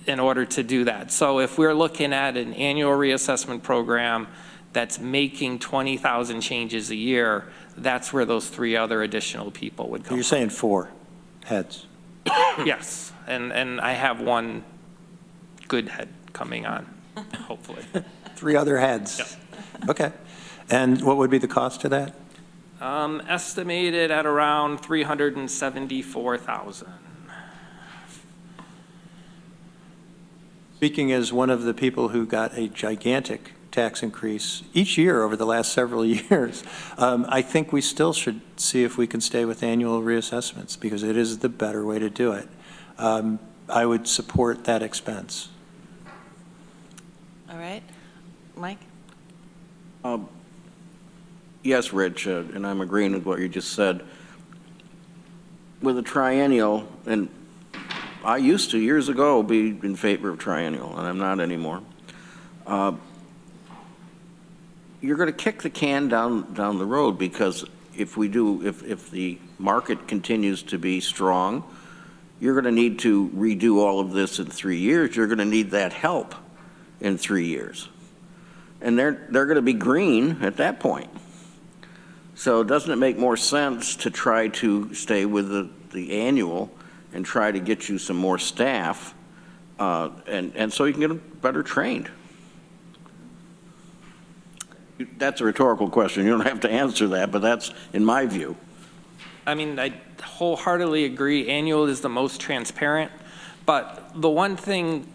in order to do that. So if we're looking at an annual reassessment program that's making 20,000 changes a year, that's where those 3 other additional people would come. You're saying 4 heads? Yes, and I have one good head coming on, hopefully. 3 other heads? Yep. Okay. And what would be the cost of that? Estimated at around $374,000. Speaking as one of the people who got a gigantic tax increase each year over the last several years, I think we still should see if we can stay with annual reassessments because it is the better way to do it. I would support that expense. All right. Mike? Yes, Rich, and I'm agreeing with what you just said. With a triennial, and I used to, years ago, be in favor of triennial, and I'm not anymore. You're going to kick the can down the road because if the market continues to be strong, you're going to need to redo all of this in 3 years. You're going to need that help in 3 years. And they're going to be green at that point. So doesn't it make more sense to try to stay with the annual and try to get you some more staff and so you can get them better trained? That's a rhetorical question. You don't have to answer that, but that's in my view. I mean, I wholeheartedly agree. Annual is the most transparent. But the one thing,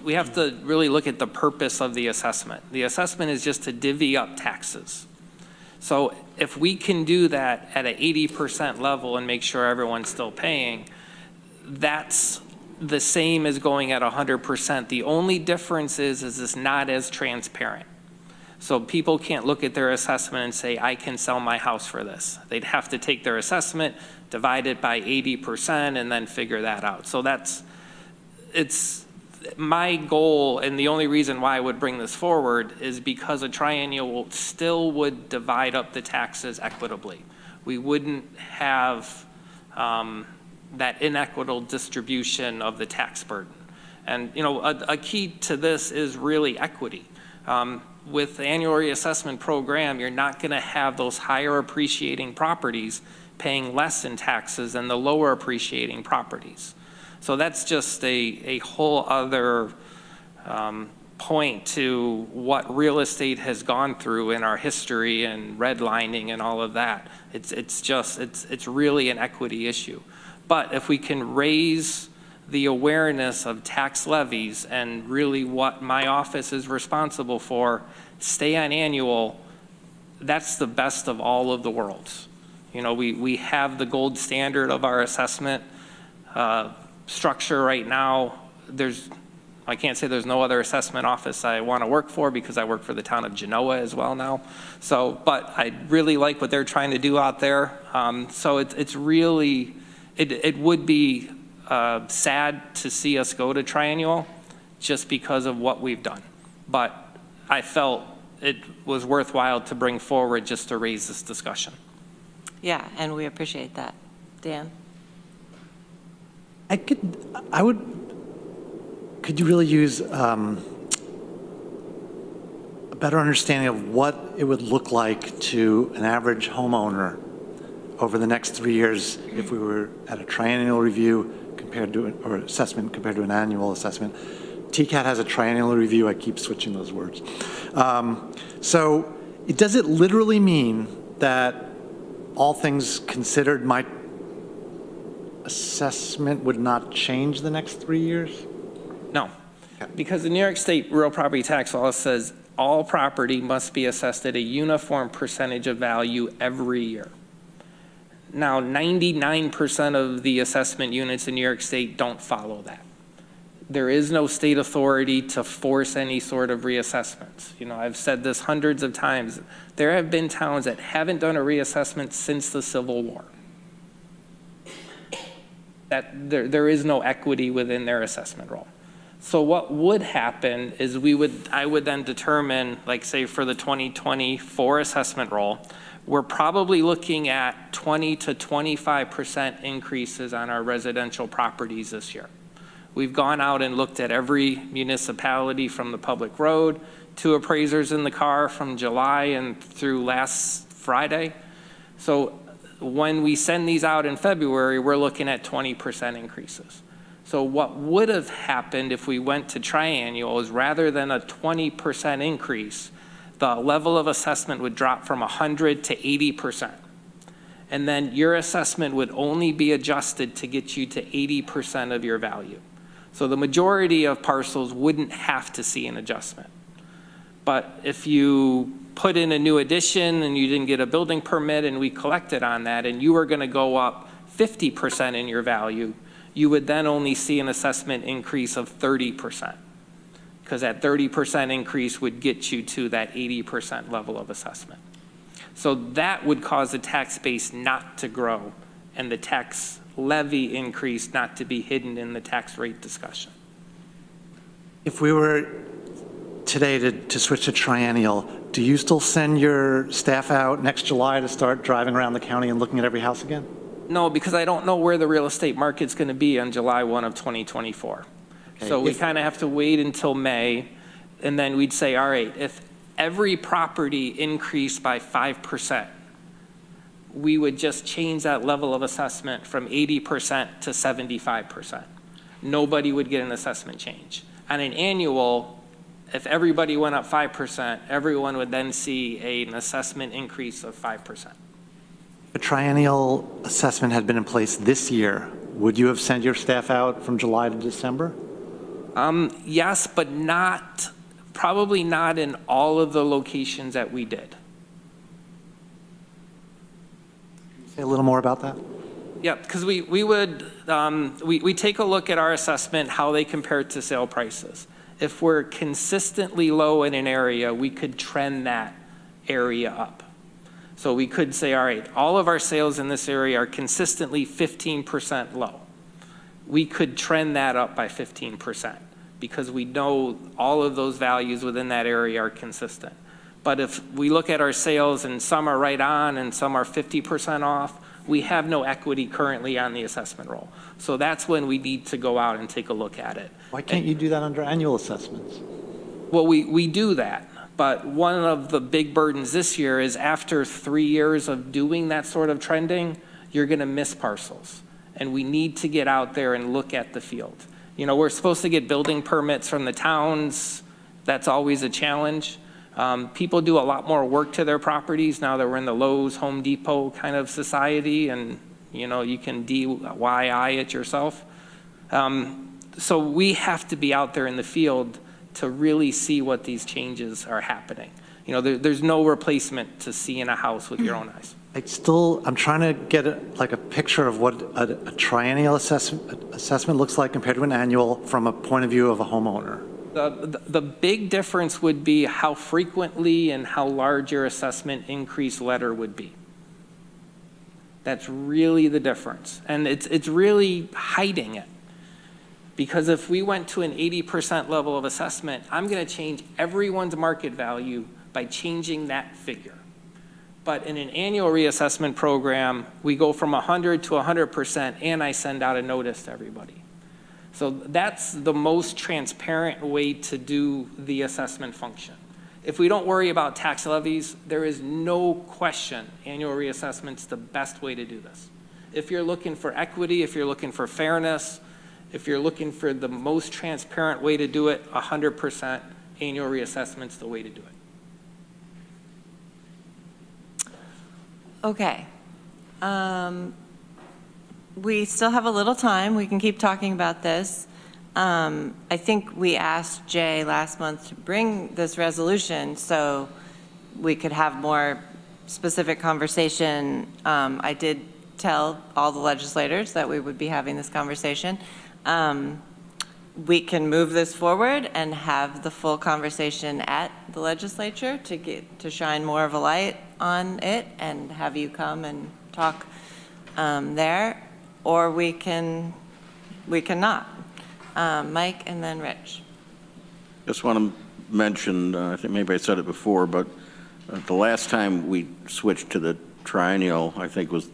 we have to really look at the purpose of the assessment. The assessment is just to divvy up taxes. So if we can do that at an 80% level and make sure everyone's still paying, that's the same as going at 100%. The only difference is it's not as transparent. So people can't look at their assessment and say, I can sell my house for this. They'd have to take their assessment, divide it by 80%, and then figure that out. So it's my goal, and the only reason why I would bring this forward is because a triennial still would divide up the taxes equitably. We wouldn't have that inequitable distribution of the tax burden. And a key to this is really equity. With the annual reassessment program, you're not going to have those higher appreciating properties paying less in taxes than the lower appreciating properties. So that's just a whole other point to what real estate has gone through in our history and redlining and all of that. It's really an equity issue. But if we can raise the awareness of tax levies and really what my office is responsible for, stay on annual, that's the best of all of the worlds. We have the gold standard of our assessment structure right now. I can't say there's no other assessment office I want to work for because I work for the town of Genoa as well now. So, but I really like what they're trying to do out there. So it's really, it would be sad to see us go to triennial just because of what we've done. But I felt it was worthwhile to bring forward just to raise this discussion. Yeah, and we appreciate that. Dan? Could you really use a better understanding of what it would look like to an average homeowner over the next 3 years if we were at a triennial review compared to, or assessment compared to an annual assessment? TCAT has a triennial review. I keep switching those words. So does it literally mean that all things considered, my assessment would not change the next 3 years? No, because the New York State real property tax law says all property must be assessed at a uniform percentage of value every year. Now, 99% of the assessment units in New York State don't follow that. There is no state authority to force any sort of reassessments. You know, I've said this hundreds of times. There have been towns that haven't done a reassessment since the Civil War. That there is no equity within their assessment roll. So what would happen is I would then determine, like say for the 2024 assessment roll, we're probably looking at 20 to 25% increases on our residential properties this year. We've gone out and looked at every municipality from the public road to appraisers in the car from July and through last Friday. So when we send these out in February, we're looking at 20% increases. So what would have happened if we went to triennial is rather than a 20% increase, the level of assessment would drop from 100 to 80%. And then your assessment would only be adjusted to get you to 80% of your value. So the majority of parcels wouldn't have to see an adjustment. But if you put in a new addition and you didn't get a building permit and we collected on that and you were going to go up 50% in your value, you would then only see an assessment increase of 30%, because that 30% increase would get you to that 80% level of assessment. So that would cause the tax base not to grow and the tax levy increase not to be hidden in the tax rate discussion. If we were today to switch to triennial, do you still send your staff out next July to start driving around the county and looking at every house again? No, because I don't know where the real estate market's going to be on July 1 of 2024. Okay. So we kind of have to wait until May, and then we'd say, all right, if every property increased by 5%, we would just change that level of assessment from 80% to 75%. Nobody would get an assessment change. On an annual, if everybody went up 5%, everyone would then see an assessment increase of 5%. A triennial assessment had been in place this year. Would you have sent your staff out from July to December? Yes, but probably not in all of the locations that we did. Say a little more about that. Yeah, because we take a look at our assessment, how they compare to sale prices. If we're consistently low in an area, we could trend that area up. So we could say, all right, all of our sales in this area are consistently 15% low. We could trend that up by 15% because we know all of those values within that area are consistent. But if we look at our sales and some are right on and some are 50% off, we have no equity currently on the assessment roll. So that's when we need to go out and take a look at it. Why can't you do that under annual assessments? Well, we do that. But one of the big burdens this year is after 3 years of doing that sort of trending, you're going to miss parcels. And we need to get out there and look at the field. You know, we're supposed to get building permits from the towns. That's always a challenge. People do a lot more work to their properties now that we're in the Lowe's, Home Depot kind of society, and you know, you can DIY it yourself. So we have to be out there in the field to really see what these changes are happening. You know, there's no replacement to seeing a house with your own eyes. I'm trying to get like a picture of what a triennial assessment looks like compared to an annual from a point of view of a homeowner. The big difference would be how frequently and how large your assessment increase letter would be. That's really the difference. And it's really hiding it. Because if we went to an 80% level of assessment, I'm going to change everyone's market value by changing that figure. But in an annual reassessment program, we go from 100 to 100%, and I send out a notice to everybody. So that's the most transparent way to do the assessment function. If we don't worry about tax levies, there is no question annual reassessment's the best way to do this. If you're looking for equity, if you're looking for fairness, if you're looking for the most transparent way to do it, 100% annual reassessment's the way to do it. Okay. We still have a little time. We can keep talking about this. I think we asked Jay last month to bring this resolution so we could have more specific conversation. I did tell all the legislators that we would be having this conversation. We can move this forward and have the full conversation at the legislature to shine more of a light on it and have you come and talk there, or we can not. Mike and then Rich. Just want to mention, I think maybe I said it before, but the last time we switched to the triennial, I think was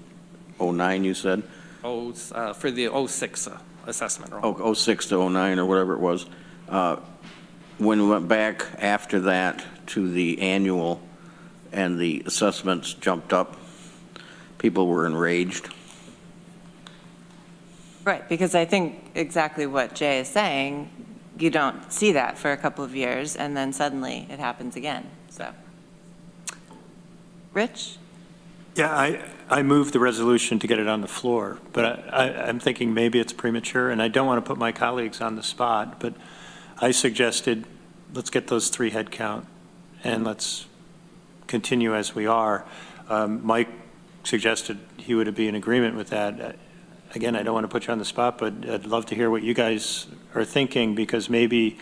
09, you said? For the 06 assessment. Oh, 06 to 09 or whatever it was. When we went back after that to the annual and the assessments jumped up, people were enraged. Right, because I think exactly what Jay is saying, you don't see that for a couple of years, and then suddenly it happens again, so. Rich? Yeah, I moved the resolution to get it on the floor, but I'm thinking maybe it's premature, and I don't want to put my colleagues on the spot, but I suggested, let's get those 3 head count, and let's continue as we are. Mike suggested he would be in agreement with that. Again, I don't want to put you on the spot, but I'd love to hear what you guys are thinking, because maybe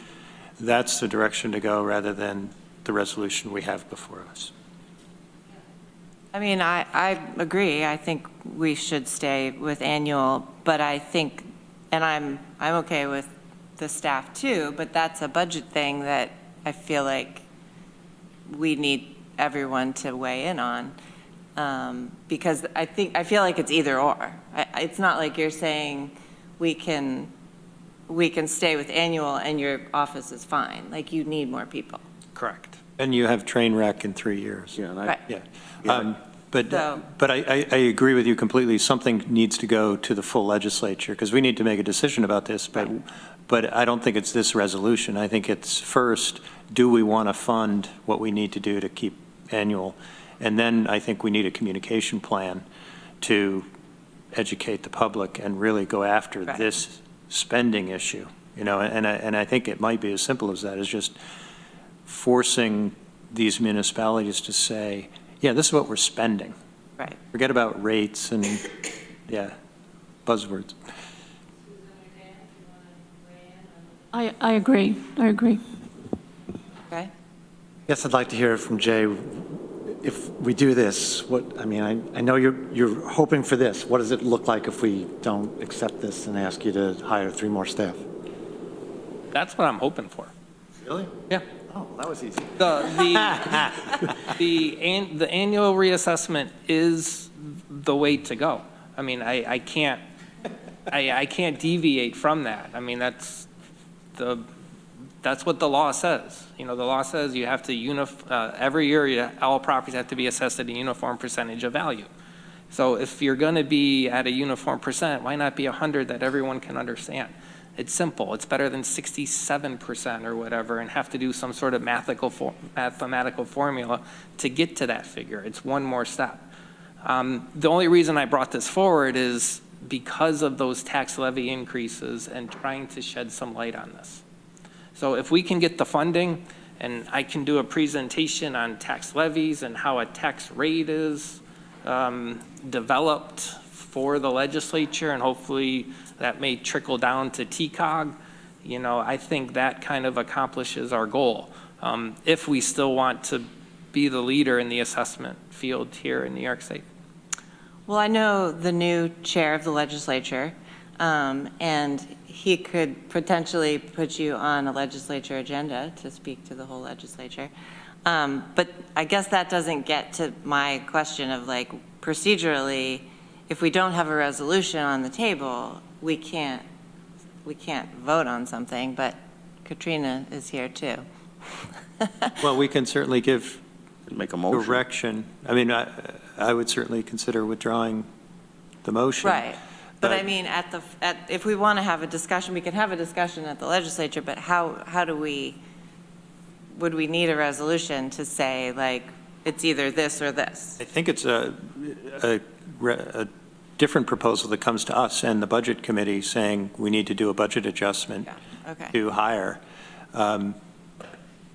that's the direction to go rather than the resolution we have before us. I mean, I agree. I think we should stay with annual, but I think, and I'm okay with the staff too, but that's a budget thing that I feel like we need everyone to weigh in on. Because I feel like it's either or. It's not like you're saying we can stay with annual and your office is fine. Like, you need more people. Correct. And you have train wreck in 3 years. Yeah, and Right. Yeah. But I agree with you completely. Something needs to go to the full legislature, because we need to make a decision about this, but I don't think it's this resolution. I think it's first, do we want to fund what we need to do to keep annual? And then I think we need a communication plan to educate the public and really go after this spending issue, you know, and I think it might be as simple as that, is just forcing these municipalities to say, yeah, this is what we're spending. Right. Forget about rates and, yeah, buzzwords. I agree. I agree. Okay. Yes, I'd like to hear from Jay. If we do this, I know you're hoping for this. What does it look like if we don't accept this and ask you to hire 3 more staff? That's what I'm hoping for. Really? Yeah. Oh, that was easy. The annual reassessment is the way to go. I mean, I can't deviate from that. I mean, that's what the law says. You know, the law says you have to every year all properties have to be assessed at a uniform percentage of value. So if you're going to be at a uniform percent, why not be 100 that everyone can understand? It's simple. It's better than 67% or whatever, and have to do some sort of mathematical formula to get to that figure. It's one more step. The only reason I brought this forward is because of those tax levy increases and trying to shed some light on this. So if we can get the funding, and I can do a presentation on tax levies and how a tax rate is developed for the legislature, and hopefully that may trickle down to TCOG. You know, I think that kind of accomplishes our goal. If we still want to be the leader in the assessment field here in New York State. Well, I know the new chair of the legislature, and he could potentially put you on a legislature agenda to speak to the whole legislature. But I guess that doesn't get to my question of, like, procedurally, if we don't have a resolution on the table, we can't vote on something, but Katrina is here too. Well, we can certainly give Make a motion. direction. I mean, I would certainly consider withdrawing the motion. Right. But I mean, if we want to have a discussion, we can have a discussion at the legislature, but how do we, would we need a resolution to say, like, it's either this or this? I think it's a different proposal that comes to us and the Budget Committee saying we need to do a budget adjustment Okay. to hire. And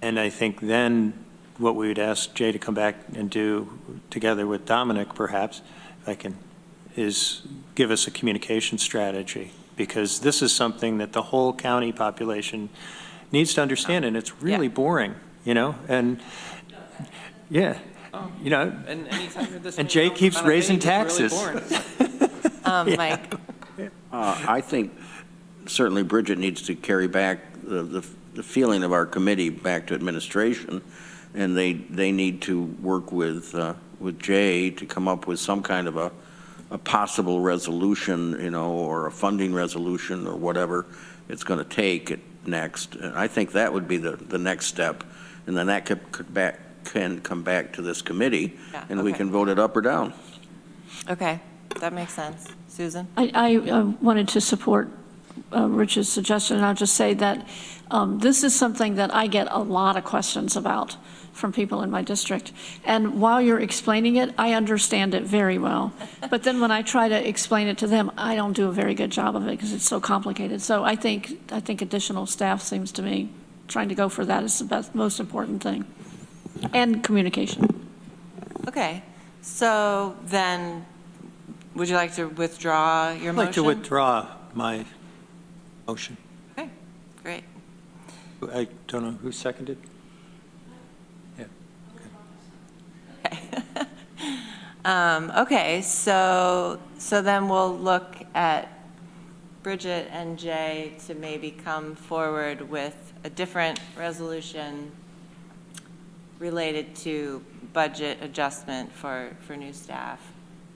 I think then what we would ask Jay to come back and do together with Dominic, perhaps, if I can, is give us a communication strategy, because this is something that the whole county population needs to understand, and it's really boring, you know, and you know, And anytime you're this and many Jay numbers keeps on a raising page, it's really taxes. boring. Mike? I think certainly Bridget needs to carry back the feeling of our committee back to administration, and they need to work with Jay to come up with some kind of a possible resolution, you know, or a funding resolution or whatever it's going to take next. And I think that would be the next step, and then that can come back to this committee, and we can vote it up or down. Okay, that makes sense. Susan? I wanted to support Rich's suggestion, and I'll just say that this is something that I get a lot of questions about from people in my district. And while you're explaining it, I understand it very well. But then when I try to explain it to them, I don't do a very good job of it because it's so complicated. So I think additional staff seems to me trying to go for that is the most important thing. And communication. Okay, so then, would you like to withdraw your motion? I'd like to withdraw my motion. Okay, great. I don't know who seconded. Okay, so then we'll look at Bridget and Jay to maybe come forward with a different resolution related to budget adjustment for new staff.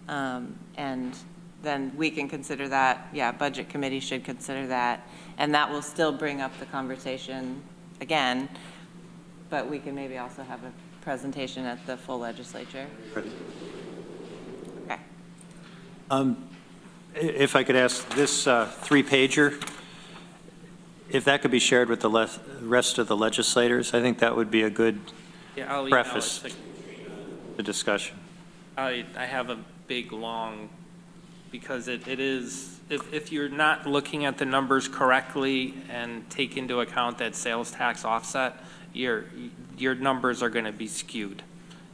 And then we can consider that, Budget Committee should consider that, and that will still bring up the conversation again, but we can maybe also have a presentation at the full legislature. Okay. If I could ask, this three-pager, if that could be shared with the rest of the legislators, I think that would be a good I'll email preface it to the discussion. I have a big, long, because it is, if you're not looking at the numbers correctly and take into account that sales tax offset, your numbers are going to be skewed.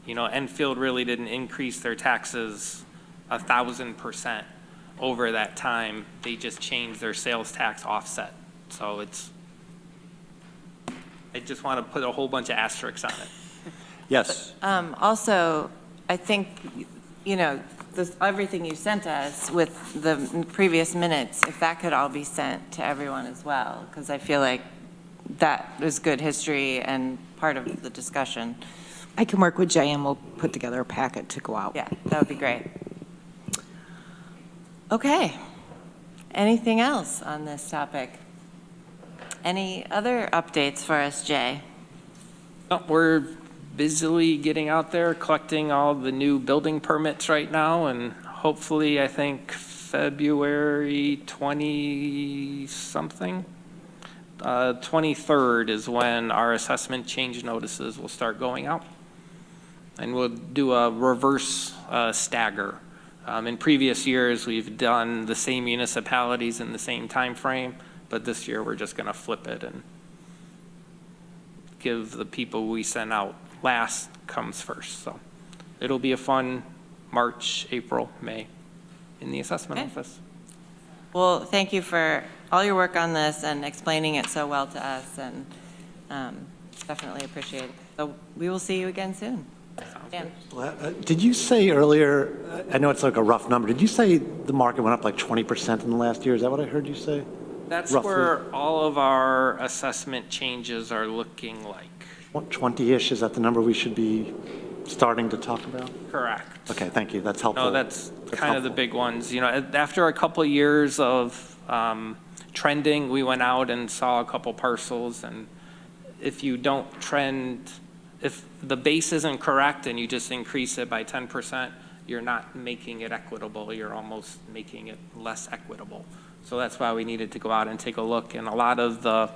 You know, Enfield really didn't increase their taxes 1,000% over that time. They just changed their sales tax offset. So I just want to put a whole bunch of asterisks on it. Yes. Also, I think, you know, everything you sent us with the previous minutes, if that could all be sent to everyone as well, because I feel like that is good history and part of the discussion. I can work with Jay and we'll put together a packet to go out. Yeah, that would be great. Okay. Anything else on this topic? Any other updates for us, Jay? We're busily getting out there collecting all the new building permits right now, and hopefully, I think February 20-something, 23rd is when our assessment change notices will start going out. And we'll do a reverse stagger. In previous years, we've done the same municipalities in the same time frame, but this year we're just going to flip it and give the people we sent out last comes first. So it'll be a fun March, April, May in the assessment Okay. office. Well, thank you for all your work on this and explaining it so well to us, and definitely appreciate it. So we will see you again soon. Dan? Did you say earlier, I know it's like a rough number, did you say the market went up like 20% in the last year? Is that what I heard you say? That's Roughly. where all of our assessment changes are looking like. What, 20-ish, is that the number we should be starting to talk about? Correct. Okay, thank you, that's helpful. No, that's kind of the helpful. big ones. You know, after a couple of years of trending, we went out and saw a couple parcels, and if you don't trend, if the base isn't correct and you just increase it by 10%, you're not making it equitable, you're almost making it less equitable. So that's why we needed to go out and take a look, and a lot of the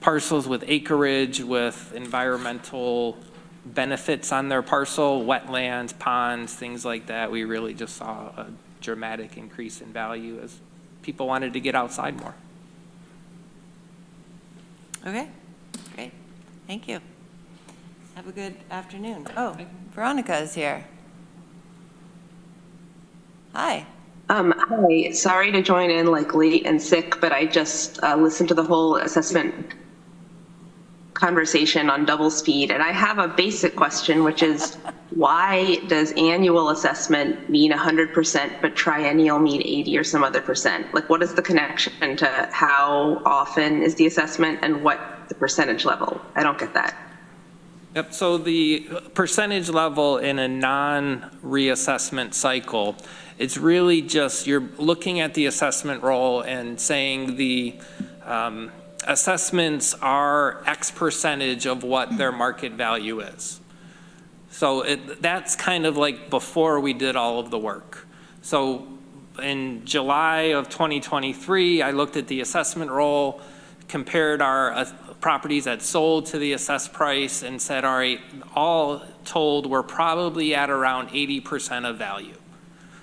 parcels with acreage, with environmental benefits on their parcel, wetlands, ponds, things like that, we really just saw a dramatic increase in value as people wanted to get outside more. Okay, great. Thank you. Have a good afternoon. Oh, Veronica is here. Hi. Hi, sorry to join in like late and sick, but I just listened to the whole assessment conversation on double speed. And I have a basic question, which is why does annual assessment mean 100%, but triennial mean 80 or some other percent? Like, what is the connection to how often is the assessment and what the percentage level? I don't get that. Yep, so the percentage level in a non-reassessment cycle, it's really just you're looking at the assessment roll and saying the assessments are X percentage of what their market value is. So that's kind of like before we did all of the work. So in July of 2023, I looked at the assessment roll, compared our properties that sold to the assessed price and said, all right, all told, we're probably at around 80% of value.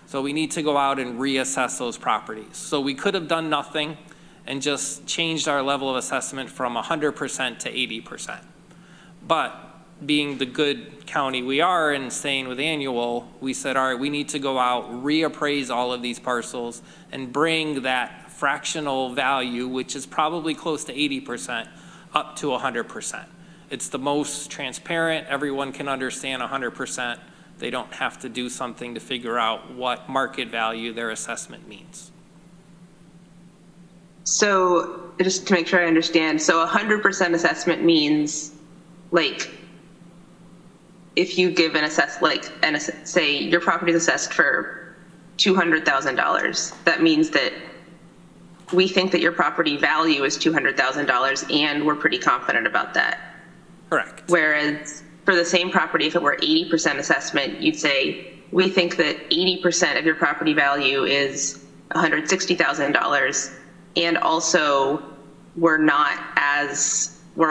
So we need to go out and reassess those properties. So we could have done nothing and just changed our level of assessment from 100% to 80%. But being the good county we are and staying with annual, we said, all right, we need to go out, reappraise all of these parcels and bring that fractional value, which is probably close to 80%, up to 100%. It's the most transparent. Everyone can understand 100%. They don't have to do something to figure out what market value their assessment means. So just to make sure I understand, so 100% assessment means like if you give an say your property is assessed for $200,000, that means that we think that your property value is $200,000 and we're pretty confident about that. Correct. Whereas for the same property, if it were 80% assessment, you'd say, we think that 80% of your property value is $160,000. And also we're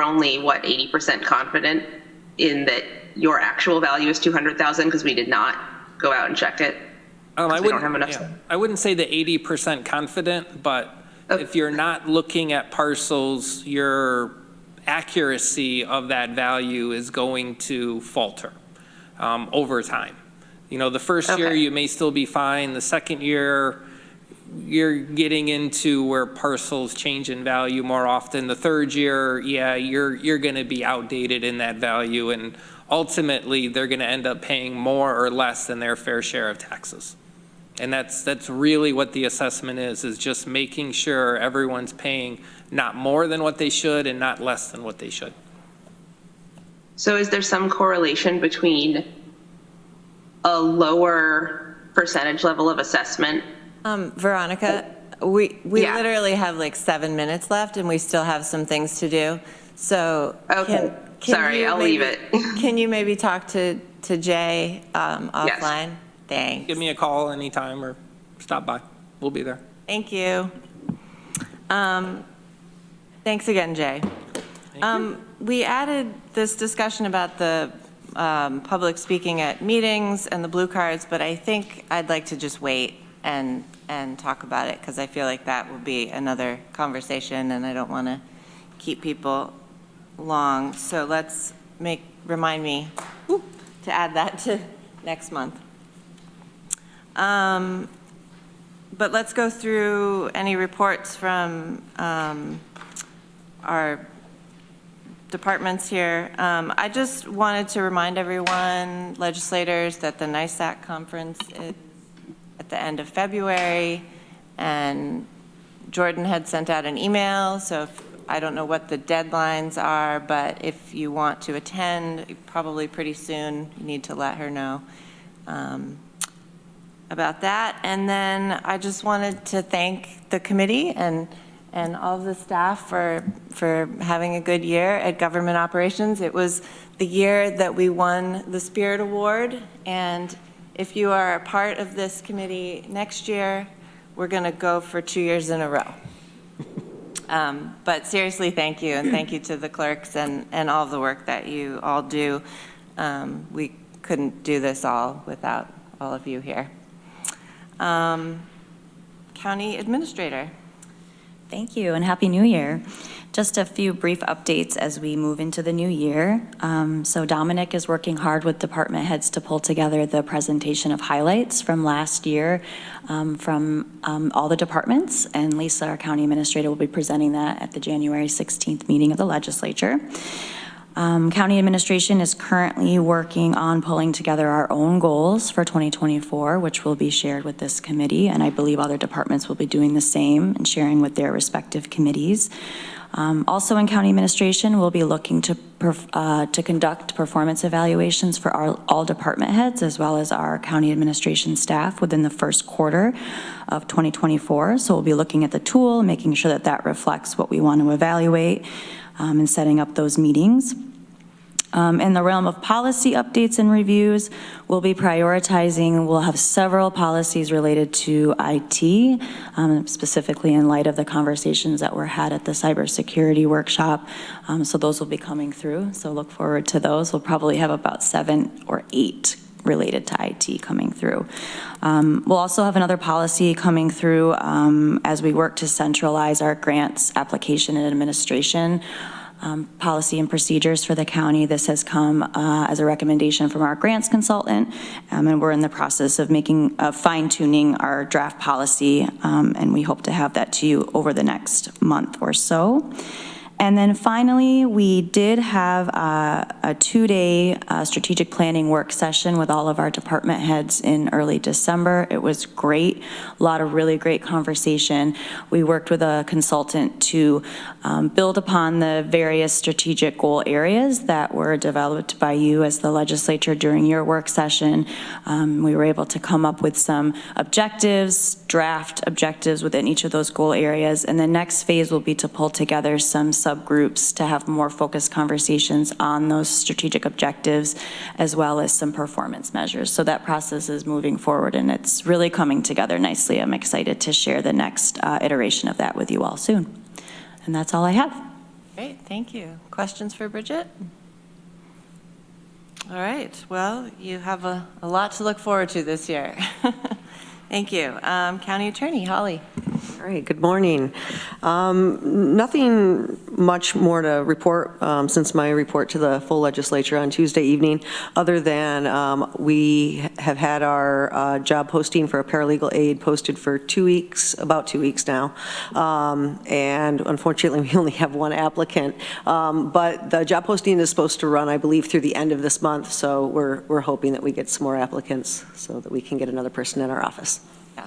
only 80% confident in that your actual value is 200,000 because we did not go out and check it. I we don't have enough. Yeah, I wouldn't say the 80% confident, but if you're not looking at parcels, your accuracy of that value is going to falter over time. You know, the first year you may still be fine. The second year, you're getting into where parcels change in value more often. The third year, yeah, you're going to be outdated in that value, and ultimately they're going to end up paying more or less than their fair share of taxes. And that's really what the assessment is just making sure everyone's paying not more than what they should and not less than what they should. So is there some correlation between a lower percentage level of assessment? Veronica, we literally have like 7 minutes left and we still have some things to do. So Sorry, I'll leave it. Can you maybe talk to Jay offline? Yes. Thanks. Give me a call anytime or stop by. We'll be there. Thank you. Thanks again, Jay. We added this discussion about the public speaking at meetings and the blue cards, but I think I'd like to just wait and talk about it because I feel like that will be another conversation and I don't want to keep people long. So remind me to add that to next month. But let's go through any reports from our departments here. I just wanted to remind everyone, legislators, that the NISAC conference is at the end of February, and Jordan had sent out an email, so I don't know what the deadlines are, but if you want to attend, probably pretty soon, you need to let her know about that. And then I just wanted to thank the committee and all of the staff for having a good year at Government Operations. It was the year that we won the Spirit Award, and if you are a part of this committee next year, we're going to go for 2 years in a row. But seriously, thank you, and thank you to the clerks and all the work that you all do. We couldn't do this all without all of you here. County Administrator. Thank you, and Happy New Year. Just a few brief updates as we move into the new year. So Dominic is working hard with department heads to pull together the presentation of highlights from last year from all the departments, and Lisa, our county administrator, will be presenting that at the January 16th meeting of the legislature. County administration is currently working on pulling together our own goals for 2024, which will be shared with this committee, and I believe other departments will be doing the same and sharing with their respective committees. Also in county administration, we'll be looking to conduct performance evaluations for all department heads as well as our county administration staff within the first quarter of 2024. So we'll be looking at the tool, making sure that that reflects what we want to evaluate, and setting up those meetings. In the realm of policy updates and reviews, we'll be prioritizing, we'll have several policies related to IT, specifically in light of the conversations that were had at the cybersecurity workshop. So those will be coming through, so look forward to those. We'll probably have about 7 or 8 related to IT coming through. We'll also have another policy coming through as we work to centralize our grants application and administration policy and procedures for the county. This has come as a recommendation from our grants consultant, and we're in the process of fine-tuning our draft policy, and we hope to have that to you over the next month or so. And then finally, we did have a 2-day strategic planning work session with all of our department heads in early December. It was great, a lot of really great conversation. We worked with a consultant to build upon the various strategic goal areas that were developed by you as the legislature during your work session. We were able to come up with some objectives, draft objectives within each of those goal areas, and the next phase will be to pull together some subgroups to have more focused conversations on those strategic objectives, as well as some performance measures. So that process is moving forward, and it's really coming together nicely. I'm excited to share the next iteration of that with you all soon. And that's all I have. Great, thank you. Questions for Bridget? All right, well, you have a lot to look forward to this year. Thank you. County Attorney, Holly. All right, good morning. Nothing much more to report since my report to the full legislature on Tuesday evening, other than we have had our job posting for a paralegal aide posted for 2 weeks, about 2 weeks now. And unfortunately, we only have one applicant. But the job posting is supposed to run, I believe, through the end of this month. So we're hoping that we get some more applicants so that we can get another person in our office. Yeah,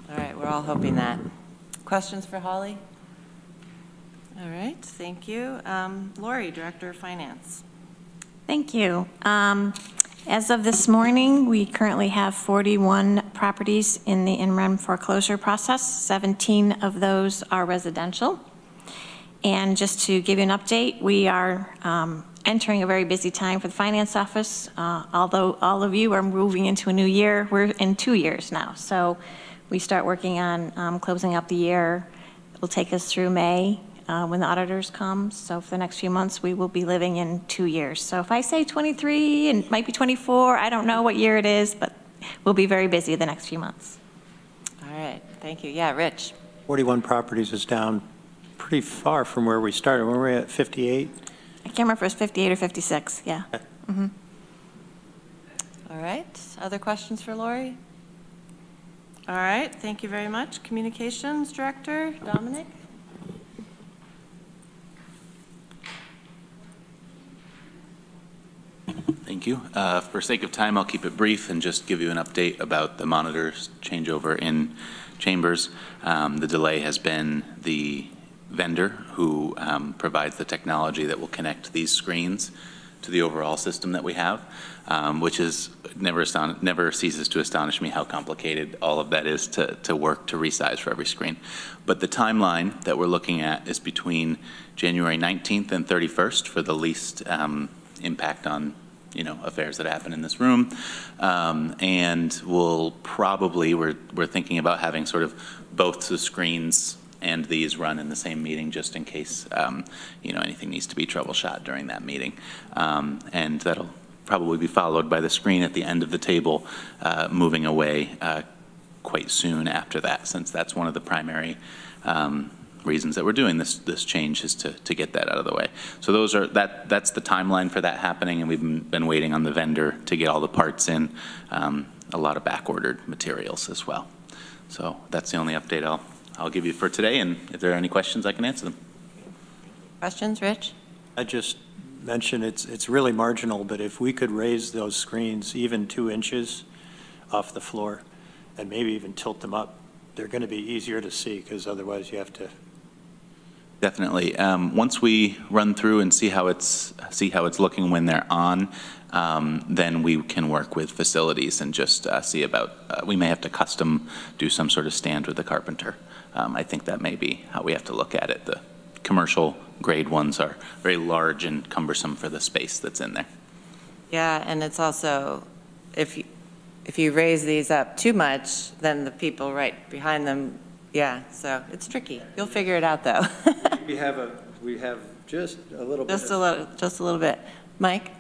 all right, we're all hoping that. Questions for Holly? All right, thank you. Lori, Director of Finance. Thank you. As of this morning, we currently have 41 properties in the in-rem foreclosure process. 17 of those are residential. And just to give you an update, we are entering a very busy time for the finance office. Although all of you are moving into a new year, we're in 2 years now. So we start working on closing out the year. It'll take us through May when the auditors come. So for the next few months, we will be living in 2 years. So if I say 23 and it might be 24, I don't know what year it is, but we'll be very busy the next few months. All right, thank you. Yeah, Rich. 41 properties is down pretty far from where we started. Were we at 58? I can't remember if it was 58 or 56, yeah. All right, other questions for Lori? All right, thank you very much. Communications Director, Dominic? Thank you. For sake of time, I'll keep it brief and just give you an update about the monitors changeover in chambers. The delay has been the vendor who provides the technology that will connect these screens to the overall system that we have, which is never ceases to astonish me how complicated all of that is to work to resize for every screen. But the timeline that we're looking at is between January 19th and 31st for the least impact on affairs that happen in this room. And we'll probably, we're thinking about having sort of both the screens and these run in the same meeting just in case, anything needs to be troubleshot during that meeting. And that'll probably be followed by the screen at the end of the table moving away quite soon after that, since that's one of the primary reasons that we're doing this change is to get that out of the way. So that's the timeline for that happening, and we've been waiting on the vendor to get all the parts in, a lot of back-ordered materials as well. So that's the only update I'll give you for today, and if there are any questions, I can answer them. Questions, Rich? I just mentioned it's really marginal, but if we could raise those screens even 2 inches off the floor and maybe even tilt them up, they're going to be easier to see, because otherwise you have to. Definitely. Once we run through and see how it's looking when they're on, then we can work with facilities and just see about. We may have to custom do some sort of stand with the carpenter. I think that may be how we have to look at it. The commercial grade ones are very large and cumbersome for the space that's in there. Yeah, and it's also if you raise these up too much, then the people right behind them. Yeah, so it's tricky. You'll figure it out, though. We have just a little bit. Just a little bit. Mike?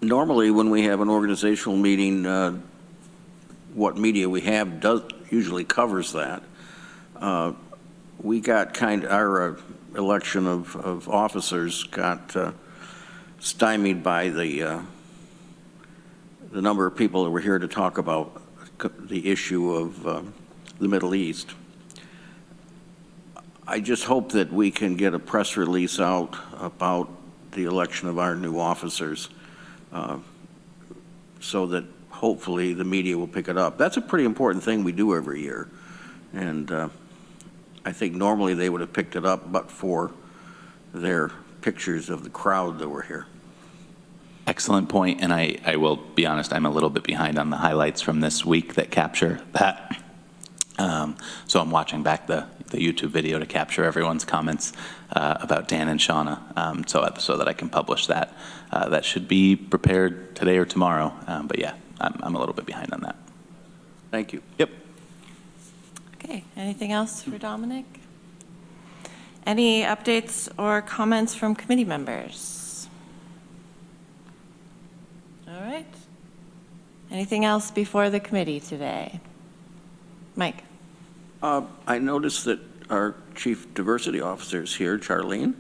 Normally, when we have an organizational meeting, what media we have usually covers that. We got our election of officers got stymied by the number of people that were here to talk about the issue of the Middle East. I just hope that we can get a press release out about the election of our new officers so that hopefully the media will pick it up. That's a pretty important thing we do every year. And I think normally they would have picked it up but for their pictures of the crowd that were here. Excellent point, and I will be honest, I'm a little bit behind on the highlights from this week that capture that. So I'm watching back the YouTube video to capture everyone's comments about Dan and Shauna, so that I can publish that. That should be prepared today or tomorrow, but yeah, I'm a little bit behind on that. Thank you. Yep. Okay, anything else for Dominic? Any updates or comments from committee members? All right. Anything else before the committee today? Mike? I noticed that our Chief Diversity Officer is here, Charlene,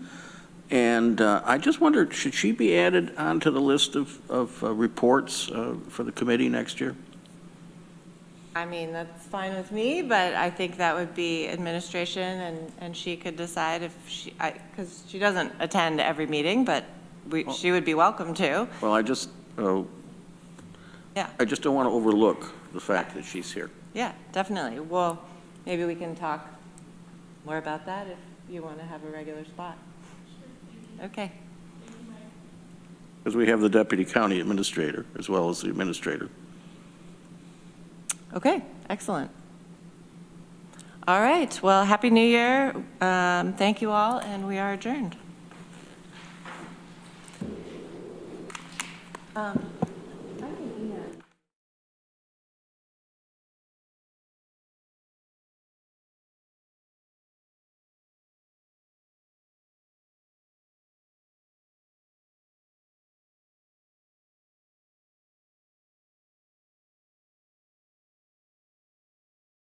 and I just wondered, should she be added onto the list of reports for the committee next year? I mean, that's fine with me, but I think that would be administration, and she could decide if because she doesn't attend every meeting, but she would be welcome to. Well, I just don't want to overlook the fact that she's here. Yeah, definitely. Well, maybe we can talk more about that if you want to have a regular spot. Okay. Because we have the Deputy County Administrator as well as the Administrator. Okay, excellent. All right, well, Happy New Year. Thank you all, and we are adjourned.